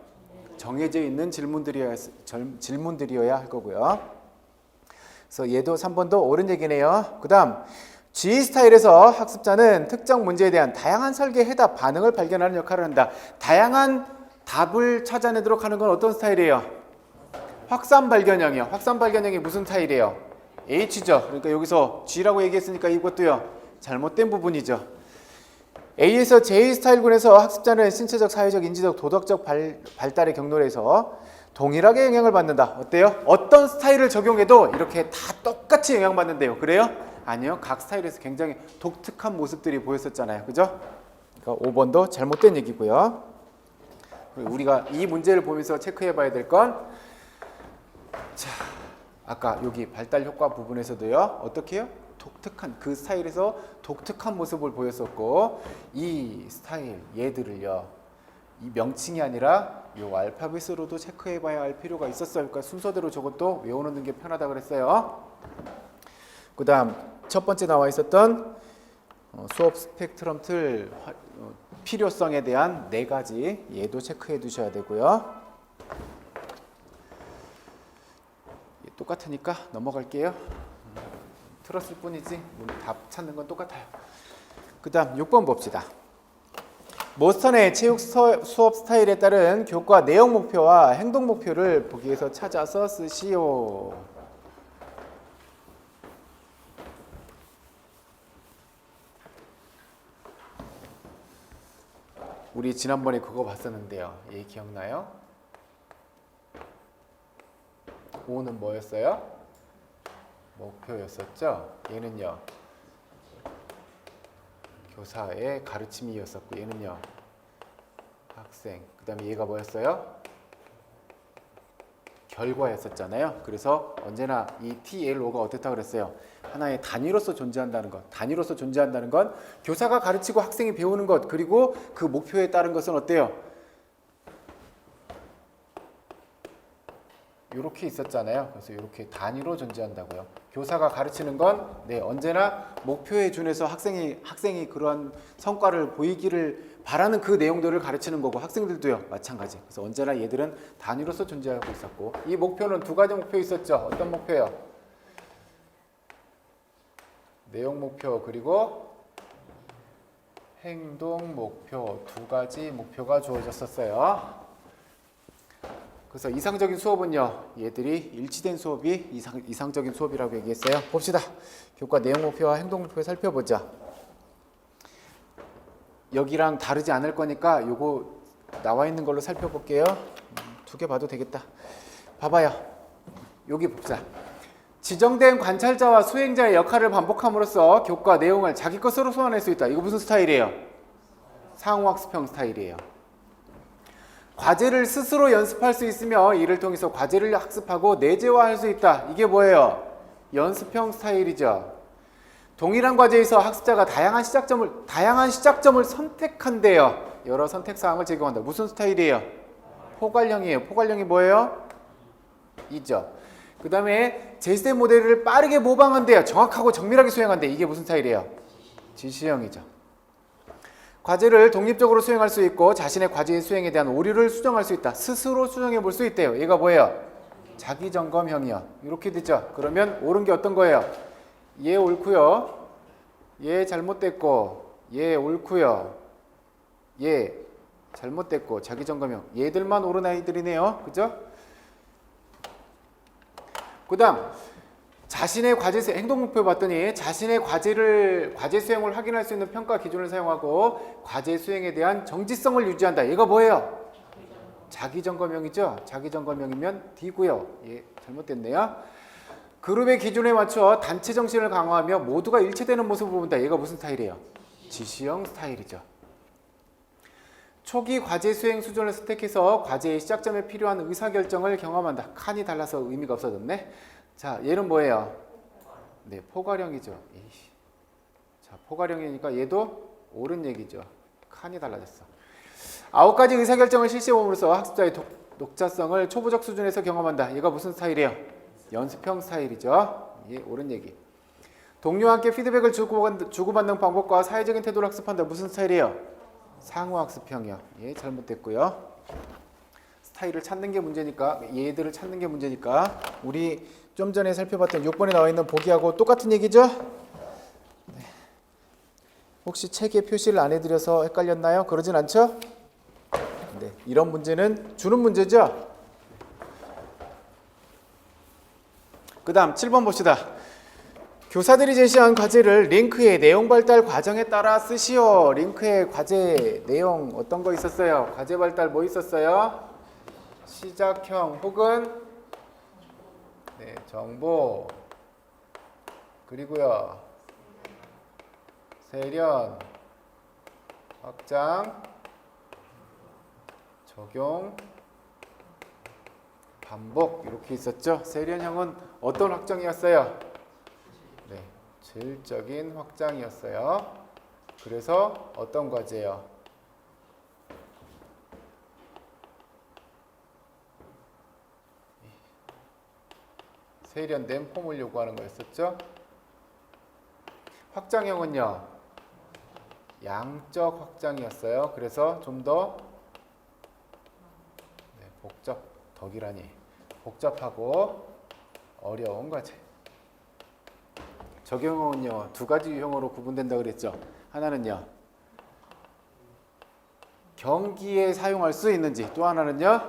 정해져 있는 질문들이어야 할 거고요. 그래서 얘도 3번도 옳은 얘기네요. 그 다음 G 스타일에서 학습자는 특정 문제에 대한 다양한 설계, 해답, 반응을 발견하는 역할을 한다. 다양한 답을 찾아내도록 하는 건 어떤 스타일이에요? 확산 발견형이요. 확산 발견형이 무슨 스타일이에요? H죠. 그러니까 여기서 G라고 얘기했으니까 이것도요. 잘못된 부분이죠. A에서 J 스타일군에서 학습자는 신체적, 사회적, 인지적, 도덕적 발달의 경로에서 동일하게 영향을 받는다. 어때요? 어떤 스타일을 적용해도 이렇게 다 똑같이 영향받는데요. 그래요? 아니요. 각 스타일에서 굉장히 독특한 모습들이 보였었잖아요. 그죠? 그러니까 5번도 잘못된 얘기고요. 우리가 이 문제를 보면서 체크해 봐야 될 건, 자, 아까 여기 발달 효과 부분에서도요. 어떻게 해요? 독특한 그 스타일에서 독특한 모습을 보였었고, 이 스타일 얘들을요. 이 명칭이 아니라 요 알파벳으로도 체크해 봐야 할 필요가 있었어요. 그러니까 순서대로 저것도 외워놓는 게 편하다 그랬어요. 그 다음 첫 번째 나와 있었던 수업 스펙트럼 틀 필요성에 대한 4가지 얘도 체크해 두셔야 되고요. 똑같으니까 넘어갈게요. 틀었을 뿐이지 답 찾는 건 똑같아요. 그 다음 6번 봅시다. 모스턴의 체육 수업 스타일에 따른 교과 내용 목표와 행동 목표를 보기에서 찾아서 쓰시오. 우리 지난번에 그거 봤었는데요. 얘 기억나요? 5는 뭐였어요? 목표였었죠? 얘는요. 교사의 가르침이었었고 얘는요. 학생. 그 다음에 얘가 뭐였어요? 결과였었잖아요. 그래서 언제나 이 TLO가 어땠다고 그랬어요? 하나의 단위로서 존재한다는 것. 단위로서 존재한다는 건 교사가 가르치고 학생이 배우는 것, 그리고 그 목표에 따른 것은 어때요? 이렇게 있었잖아요. 그래서 이렇게 단위로 존재한다고요. 교사가 가르치는 건 언제나 목표에 준해서 학생이 그러한 성과를 보이기를 바라는 그 내용들을 가르치는 거고, 학생들도요 마찬가지. 그래서 언제나 얘들은 단위로서 존재하고 있었고, 이 목표는 2가지 목표 있었죠. 어떤 목표요? 내용 목표 그리고 행동 목표, 2가지 목표가 주어졌었어요. 그래서 이상적인 수업은요, 얘들이 일치된 수업이 이상적인 수업이라고 얘기했어요. 봅시다. 교과 내용 목표와 행동 목표 살펴보자. 여기랑 다르지 않을 거니까 요거 나와 있는 걸로 살펴볼게요. 2개 봐도 되겠다. 봐봐요. 여기 봅시다. 지정된 관찰자와 수행자의 역할을 반복함으로써 교과 내용을 자기 것으로 소환할 수 있다. 이거 무슨 스타일이에요? 상호학습형 스타일이에요. 과제를 스스로 연습할 수 있으며 이를 통해서 과제를 학습하고 내재화할 수 있다. 이게 뭐예요? 연습형 스타일이죠. 동일한 과제에서 학습자가 다양한 시작점을 선택한대요. 여러 선택사항을 제공한다. 무슨 스타일이에요? 포괄형이에요. 포괄형이 뭐예요? 이죠. 그 다음에 제시대 모델을 빠르게 모방한대요. 정확하고 정밀하게 수행한대. 이게 무슨 스타일이에요? 지시형이죠. 과제를 독립적으로 수행할 수 있고 자신의 과제 수행에 대한 오류를 수정할 수 있다. 스스로 수정해 볼 수 있대요. 얘가 뭐예요? 자기점검형이요. 이렇게 되죠. 그러면 옳은 게 어떤 거예요? 얘 옳고요. 얘 잘못됐고, 얘 옳고요. 얘 잘못됐고, 자기점검형. 얘들만 옳은 아이들이네요. 그죠? 그 다음 자신의 과제 행동 목표 봤더니 자신의 과제 수행을 확인할 수 있는 평가 기준을 사용하고 과제 수행에 대한 정지성을 유지한다. 얘가 뭐예요? 자기점검형이죠. 자기점검형이면 D고요. 예, 잘못됐네요. 그룹의 기준에 맞춰 단체 정신을 강화하며 모두가 일체되는 모습을 본다. 얘가 무슨 스타일이에요? 지시형 스타일이죠. 초기 과제 수행 수준을 선택해서 과제의 시작점에 필요한 의사결정을 경험한다. 칸이 달라서 의미가 없어졌네. 자, 얘는 뭐예요? 네, 포괄형이죠. 자, 포괄형이니까 얘도 옳은 얘기죠. 칸이 달라졌어. 9가지 의사결정을 실시해봄으로써 학습자의 독자성을 초보적 수준에서 경험한다. 얘가 무슨 스타일이에요? 연습형 스타일이죠. 예, 옳은 얘기. 동료와 함께 피드백을 주고받는 방법과 사회적인 태도를 학습한다. 무슨 스타일이에요? 상호학습형이요. 예, 잘못됐고요. 스타일을 찾는 게 문제니까, 얘들을 찾는 게 문제니까 우리 좀 전에 살펴봤던 6번에 나와 있는 보기하고 똑같은 얘기죠? 네. 혹시 책에 표시를 안 해드려서 헷갈렸나요? 그러진 않죠? 네, 이런 문제는 주는 문제죠? 그 다음 7번 봅시다. 교사들이 제시한 과제를 링크의 내용 발달 과정에 따라 쓰시오. 링크의 과제 내용 어떤 거 있었어요? 과제 발달 뭐 있었어요? 시작형 혹은 정보 그리고요 세련 확장 적용 반복 이렇게 있었죠. 세련형은 어떤 확장이었어요? 네, 질적인 확장이었어요. 그래서 어떤 과제예요? 세련된 폼을 요구하는 거였었죠. 확장형은요 양적 확장이었어요. 그래서 좀 더 덕이라니 복잡하고 어려운 과제. 적용형은요 두 가지 유형으로 구분된다 그랬죠. 하나는요 경기에 사용할 수 있는지, 또 하나는요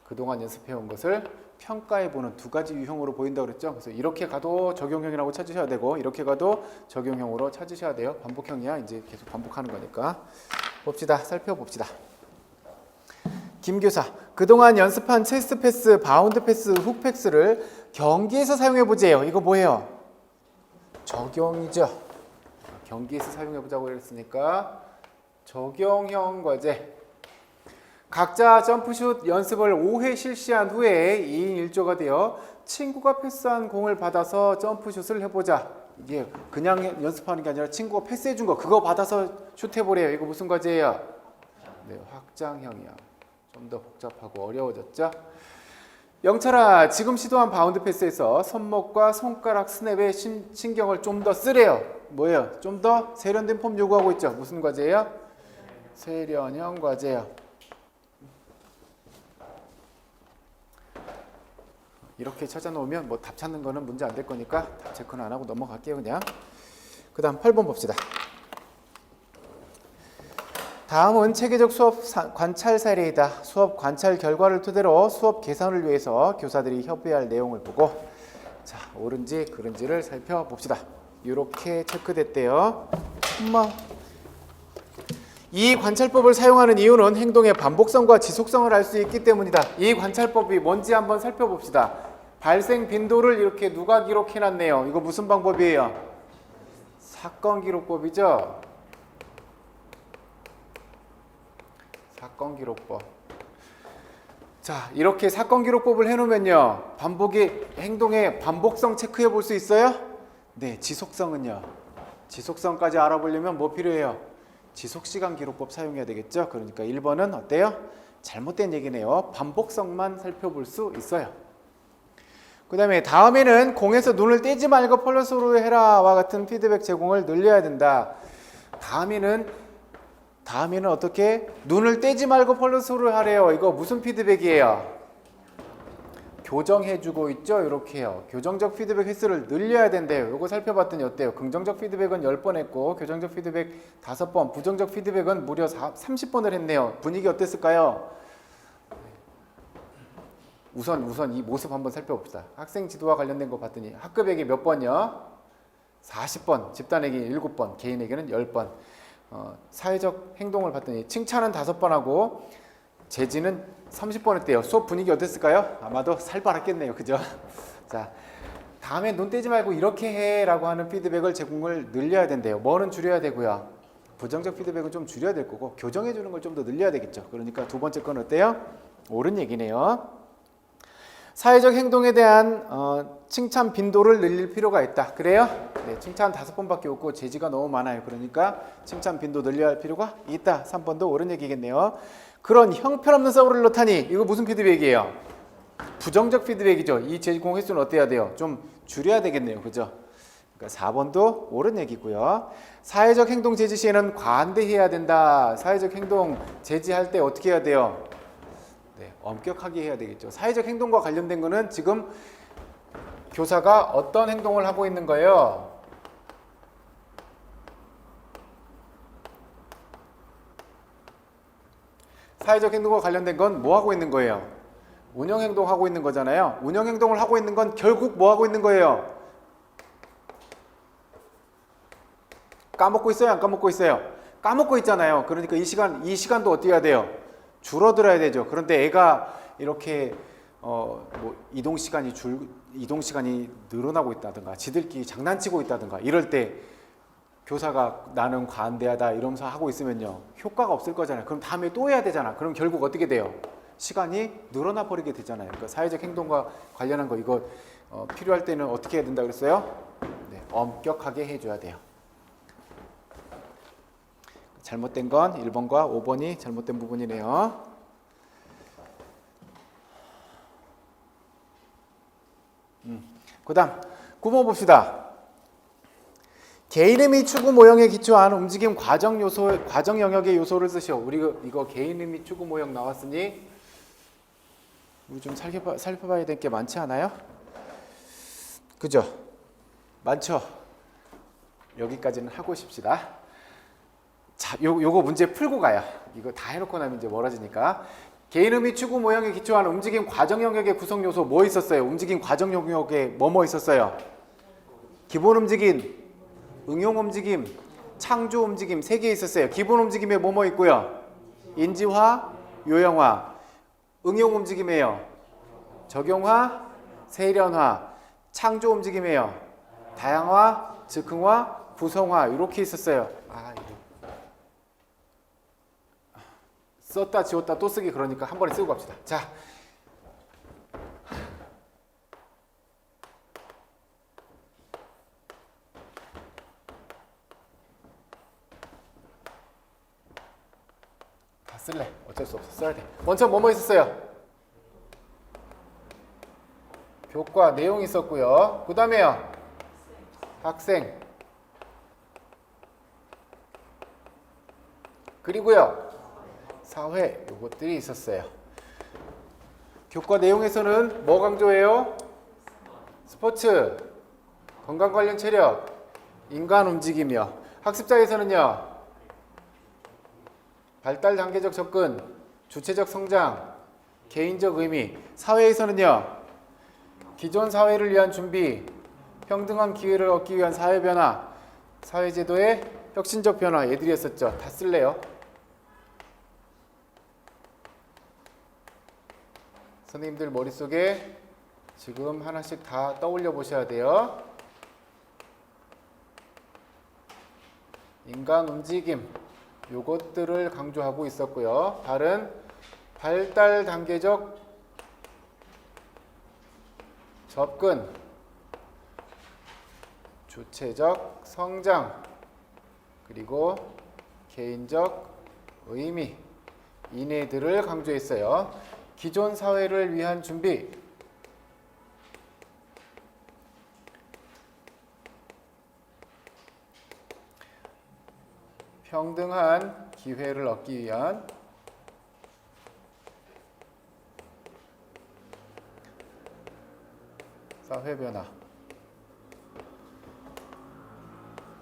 그동안 연습해온 것을 평가해보는 두 가지 유형으로 보인다 그랬죠. 그래서 이렇게 가도 적용형이라고 찾으셔야 되고 이렇게 가도 적용형으로 찾으셔야 돼요. 반복형이야. 이제 계속 반복하는 거니까. 봅시다. 살펴봅시다. 김교사, 그동안 연습한 체스트 패스, 바운드 패스, 훅 패스를 경기에서 사용해보재요. 이거 뭐예요? 적용이죠. 경기에서 사용해보자고 했으니까 적용형 과제. 각자 점프슛 연습을 5회 실시한 후에 2인 1조가 되어 친구가 패스한 공을 받아서 점프슛을 해보자. 이게 그냥 연습하는 게 아니라 친구가 패스해준 거 그거 받아서 슛해보래요. 이거 무슨 과제예요? 네, 확장형이야. 좀 더 복잡하고 어려워졌죠? 영철아, 지금 시도한 바운드 패스에서 손목과 손가락 스냅의 신경을 좀 더 쓰래요. 뭐예요? 좀 더 세련된 폼 요구하고 있죠? 무슨 과제예요? 세련형 과제예요. 이렇게 찾아놓으면 뭐 답 찾는 거는 문제 안 될 거니까 답 체크는 안 하고 넘어갈게요. 그냥. 그 다음 8번 봅시다. 다음은 체계적 수업 관찰 사례이다. 수업 관찰 결과를 토대로 수업 개선을 위해서 교사들이 협의할 내용을 보고 자, 옳은지 그른지를 살펴봅시다. 이렇게 체크됐대요. 이 관찰법을 사용하는 이유는 행동의 반복성과 지속성을 알 수 있기 때문이다. 이 관찰법이 뭔지 한번 살펴봅시다. 발생 빈도를 이렇게 누가 기록해놨네요. 이거 무슨 방법이에요? 사건 기록법이죠. 사건 기록법. 자, 이렇게 사건 기록법을 해놓으면요, 반복의 행동의 반복성 체크해 볼 수 있어요? 네, 지속성은요. 지속성까지 알아보려면 뭐 필요해요? 지속시간 기록법 사용해야 되겠죠. 그러니까 1번은 어때요? 잘못된 얘기네요. 반복성만 살펴볼 수 있어요. 그 다음에 다음에는 공에서 눈을 떼지 말고 폴로스로 해라와 같은 피드백 제공을 늘려야 된다. 다음에는 어떻게? 눈을 떼지 말고 폴로스로 하래요. 이거 무슨 피드백이에요? 교정해주고 있죠. 이렇게요. 교정적 피드백 횟수를 늘려야 된대요. 이거 살펴봤더니 어때요? 긍정적 피드백은 10번 했고 교정적 피드백 5번, 부정적 피드백은 무려 30번을 했네요. 분위기 어땠을까요? 우선 이 모습 한번 살펴봅시다. 학생 지도와 관련된 거 봤더니 학급에게 몇 번이요? 40번, 집단에게 7번, 개인에게는 10번. 사회적 행동을 봤더니 칭찬은 5번 하고 제지는 30번 했대요. 수업 분위기 어땠을까요? 아마도 살벌했겠네요. 그죠? 자, 다음에 눈 떼지 말고 이렇게 해 라고 하는 피드백을 제공을 늘려야 된대요. 뭐는 줄여야 되고요. 부정적 피드백은 좀 줄여야 될 거고 교정해 주는 걸 좀 더 늘려야 되겠죠. 그러니까 두 번째 건 어때요? 옳은 얘기네요. 사회적 행동에 대한 칭찬 빈도를 늘릴 필요가 있다. 그래요? 네, 칭찬 5번밖에 없고 제지가 너무 많아요. 그러니까 칭찬 빈도 늘려야 할 필요가 있다. 3번도 옳은 얘기겠네요. 그런 형편없는 서울을 넣다니 이거 무슨 피드백이에요? 부정적 피드백이죠. 이 제공 횟수는 어때야 돼요? 좀 줄여야 되겠네요. 그죠? 그러니까 4번도 옳은 얘기고요. 사회적 행동 제지 시에는 관대해야 된다. 사회적 행동 제지할 때 어떻게 해야 돼요? 네, 엄격하게 해야 되겠죠. 사회적 행동과 관련된 거는 지금 교사가 어떤 행동을 하고 있는 거예요? 사회적 행동과 관련된 건 뭐 하고 있는 거예요? 운영행동 하고 있는 거잖아요. 운영행동을 하고 있는 건 결국 뭐 하고 있는 거예요? 까먹고 있어요? 안 까먹고 있어요? 까먹고 있잖아요. 그러니까 이 시간도 어떻게 해야 돼요? 줄어들어야 되죠. 그런데 애가 이렇게 뭐 이동 시간이 늘어나고 있다든가 지들끼리 장난치고 있다든가 이럴 때 교사가 나는 관대하다 이러면서 하고 있으면요 효과가 없을 거잖아요. 그럼 다음에 또 해야 되잖아. 그럼 결국 어떻게 돼요? 시간이 늘어나 버리게 되잖아요. 그러니까 사회적 행동과 관련한 거 이거 필요할 때는 어떻게 해야 된다 그랬어요? 네, 엄격하게 해줘야 돼요. 잘못된 건 1번과 5번이 잘못된 부분이네요. 그 다음 9번 봅시다. 개인의 및 추구 모형에 기초한 움직임 과정 영역의 요소를 쓰시오. 우리 이거 개인의 및 추구 모형 나왔으니 우리 좀 살펴봐야 될 게 많지 않아요? 그죠? 많죠? 여기까지는 하고 싶시다. 자, 요거 문제 풀고 가요. 이거 다 해놓고 나면 이제 멀어지니까. 개인의 및 추구 모형에 기초한 움직임 과정 영역의 구성 요소 뭐 있었어요? 움직임 과정 영역에 뭐 있었어요? 기본 움직임, 응용 움직임, 창조 움직임 3개 있었어요. 기본 움직임에 뭐 있고요? 인지화, 요형화. 응용 움직임이에요. 적용화, 세련화. 창조 움직임이에요. 다양화, 즉흥화, 구성화 이렇게 있었어요. 썼다 지웠다 또 쓰기 그러니까 한 번에 쓰고 갑시다. 자, 다 쓸래. 어쩔 수 없어. 써야 돼. 먼저 뭐 있었어요? 교과 내용이 있었고요. 그 다음에요. 학생. 그리고요. 사회 요것들이 있었어요. 교과 내용에서는 뭐 강조해요? 스포츠, 건강 관련 체력, 인간 움직임이요. 학습자에서는요. 발달 단계적 접근, 주체적 성장, 개인적 의미. 사회에서는요. 기존 사회를 위한 준비, 평등한 기회를 얻기 위한 사회 변화, 사회제도의 혁신적 변화 얘들이 했었죠. 다 쓸래요. 선생님들 머릿속에 지금 하나씩 다 떠올려 보셔야 돼요. 인간 움직임 요것들을 강조하고 있었고요. 다른 발달 단계적 접근, 주체적 성장, 그리고 개인적 의미 이네들을 강조했어요. 기존 사회를 위한 준비, 평등한 기회를 얻기 위한 사회 변화,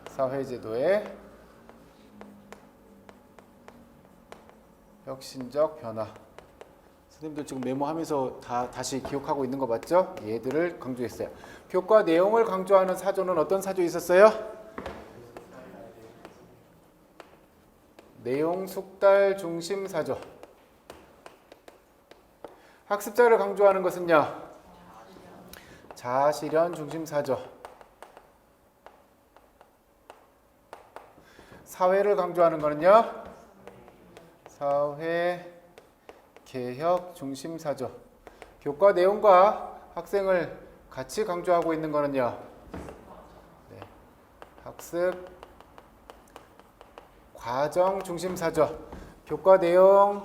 사회제도의 혁신적 변화. 선생님들 지금 메모하면서 다시 기억하고 있는 거 맞죠? 얘들을 강조했어요. 교과 내용을 강조하는 사조는 어떤 사조 있었어요? 내용 숙달 중심 사조. 학습자를 강조하는 것은요? 자아실현 중심 사조. 사회를 강조하는 거는요? 사회 개혁 중심 사조. 교과 내용과 학생을 같이 강조하고 있는 거는요. 네. 학습 과정 중심 사조. 교과 내용,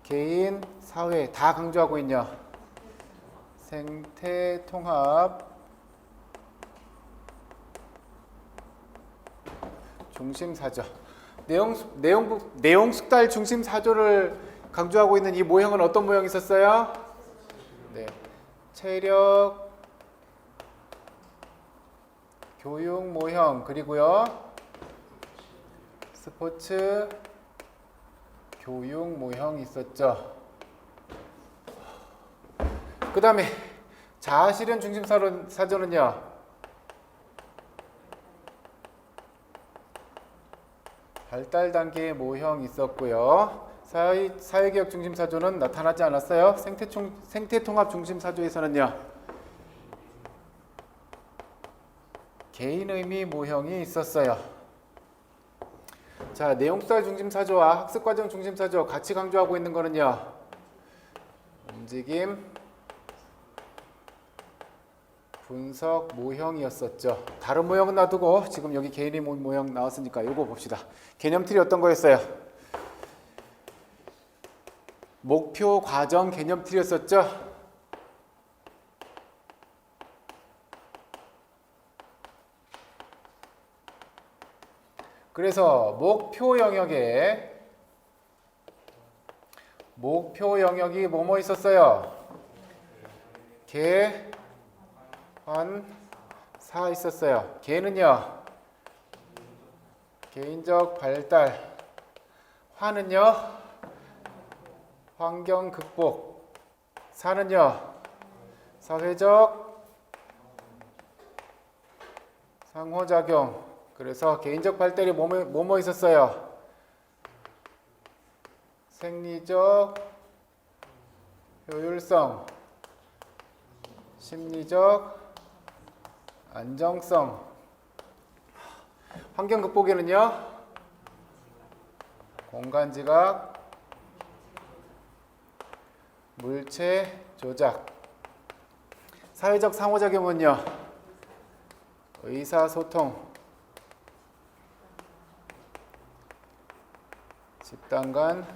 개인, 사회 다 강조하고 있냐. 생태 통합 중심 사조. 내용 숙달 중심 사조를 강조하고 있는 이 모형은 어떤 모형이 있었어요? 네. 체력 교육 모형 그리고요. 스포츠 교육 모형이 있었죠. 그 다음에 자아실현 중심 사조는요. 발달 단계의 모형 있었고요. 사회개혁 중심사조는 나타나지 않았어요. 생태통합 중심사조에서는요. 개인의미 모형이 있었어요. 자, 내용수사 중심사조와 학습과정 중심사조 같이 강조하고 있는 거는요. 움직임, 분석 모형이었었죠. 다른 모형은 놔두고 지금 여기 개인의 모형 나왔으니까 이거 봅시다. 개념틀이 어떤 거였어요? 목표 과정 개념틀이었었죠. 그래서 목표 영역이 뭐뭐 있었어요? 개, 환, 사 있었어요. 개는요, 개인적 발달, 환은요, 환경 극복, 사는요, 사회적 상호작용. 그래서 개인적 발달이 뭐뭐 있었어요? 생리적 효율성, 심리적 안정성. 환경 극복에는요, 공간지각, 물체 조작. 사회적 상호작용은요, 의사소통, 집단 간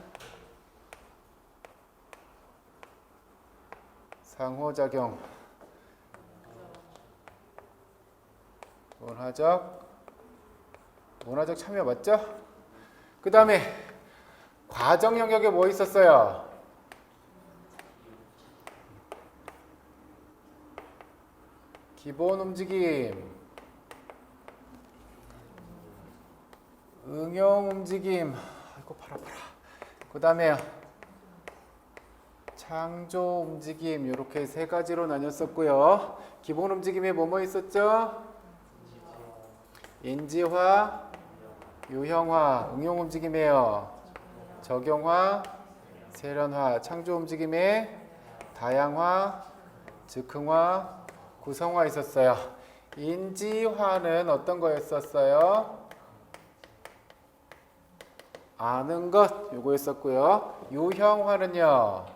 상호작용, 문화적 참여 맞죠? 그 다음에 과정 영역에 뭐 있었어요? 기본 움직임, 응용 움직임, 아이고 팔 아파라. 그 다음에 창조 움직임, 이렇게 세 가지로 나뉘었었고요. 기본 움직임에 뭐뭐 있었죠? 인지화, 유형화, 응용 움직임이에요. 적용화, 세련화, 창조 움직임에 다양화, 즉흥화, 구성화 있었어요. 인지화는 어떤 거였었어요? 아는 것, 요거였었고요. 유형화는요,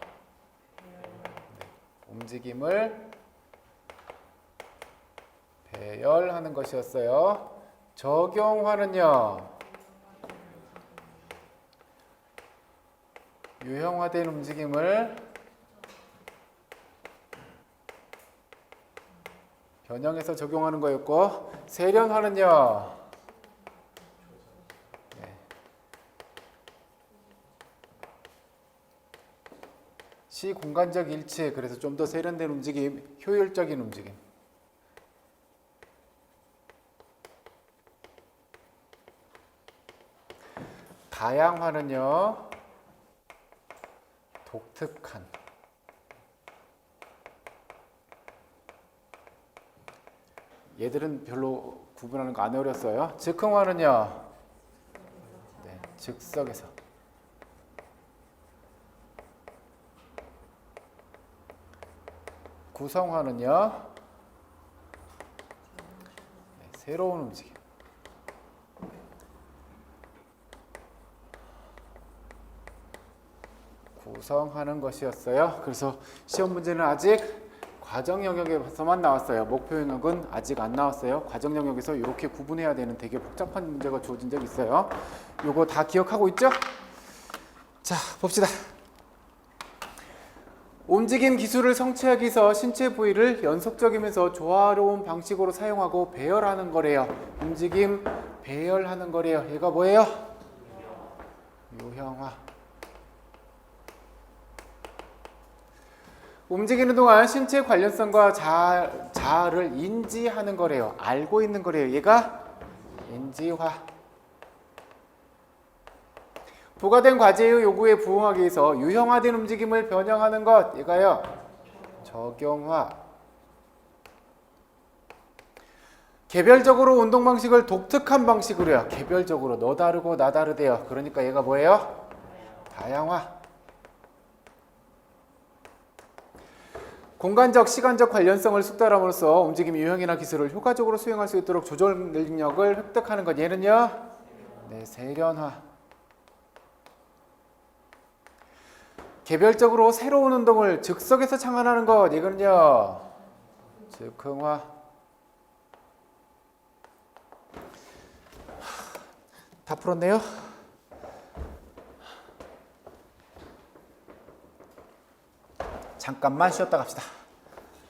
움직임을 배열하는 것이었어요. 적용화는요, 유형화된 움직임을 변형해서 적용하는 거였고, 세련화는요, 시공간적 일치, 그래서 좀 더 세련된 움직임, 효율적인 움직임. 다양화는요, 독특한. 얘들은 별로 구분하는 거 안 어렸어요. 즉흥화는요, 즉석에서. 구성화는요, 새로운 움직임. 구성하는 것이었어요. 그래서 시험 문제는 아직 과정 영역에서만 나왔어요. 목표 영역은 아직 안 나왔어요. 과정 영역에서 이렇게 구분해야 되는 되게 복잡한 문제가 주어진 적이 있어요. 요거 다 기억하고 있죠? 자, 봅시다. 움직임 기술을 성취하기 위해서 신체 부위를 연속적이면서 조화로운 방식으로 사용하고 배열하는 거래요. 움직임 배열하는 거래요. 얘가 뭐예요? 유형화. 움직이는 동안 신체 관련성과 자아를 인지하는 거래요. 알고 있는 거래요. 얘가 인지화. 부과된 과제의 요구에 부응하기 위해서 유형화된 움직임을 변형하는 것, 얘가요, 적용화. 개별적으로 운동 방식을 독특한 방식으로요. 개별적으로 너 다르고 나 다르대요. 그러니까 얘가 뭐예요? 다양화. 공간적, 시간적 관련성을 숙달함으로써 움직임 유형이나 기술을 효과적으로 수행할 수 있도록 조절 능력을 획득하는 것. 얘는요? 네, 세련화. 개별적으로 새로운 운동을 즉석에서 창안하는 것. 이거는요? 즉흥화. 다 풀었네요. 잠깐만 쉬었다 갑시다.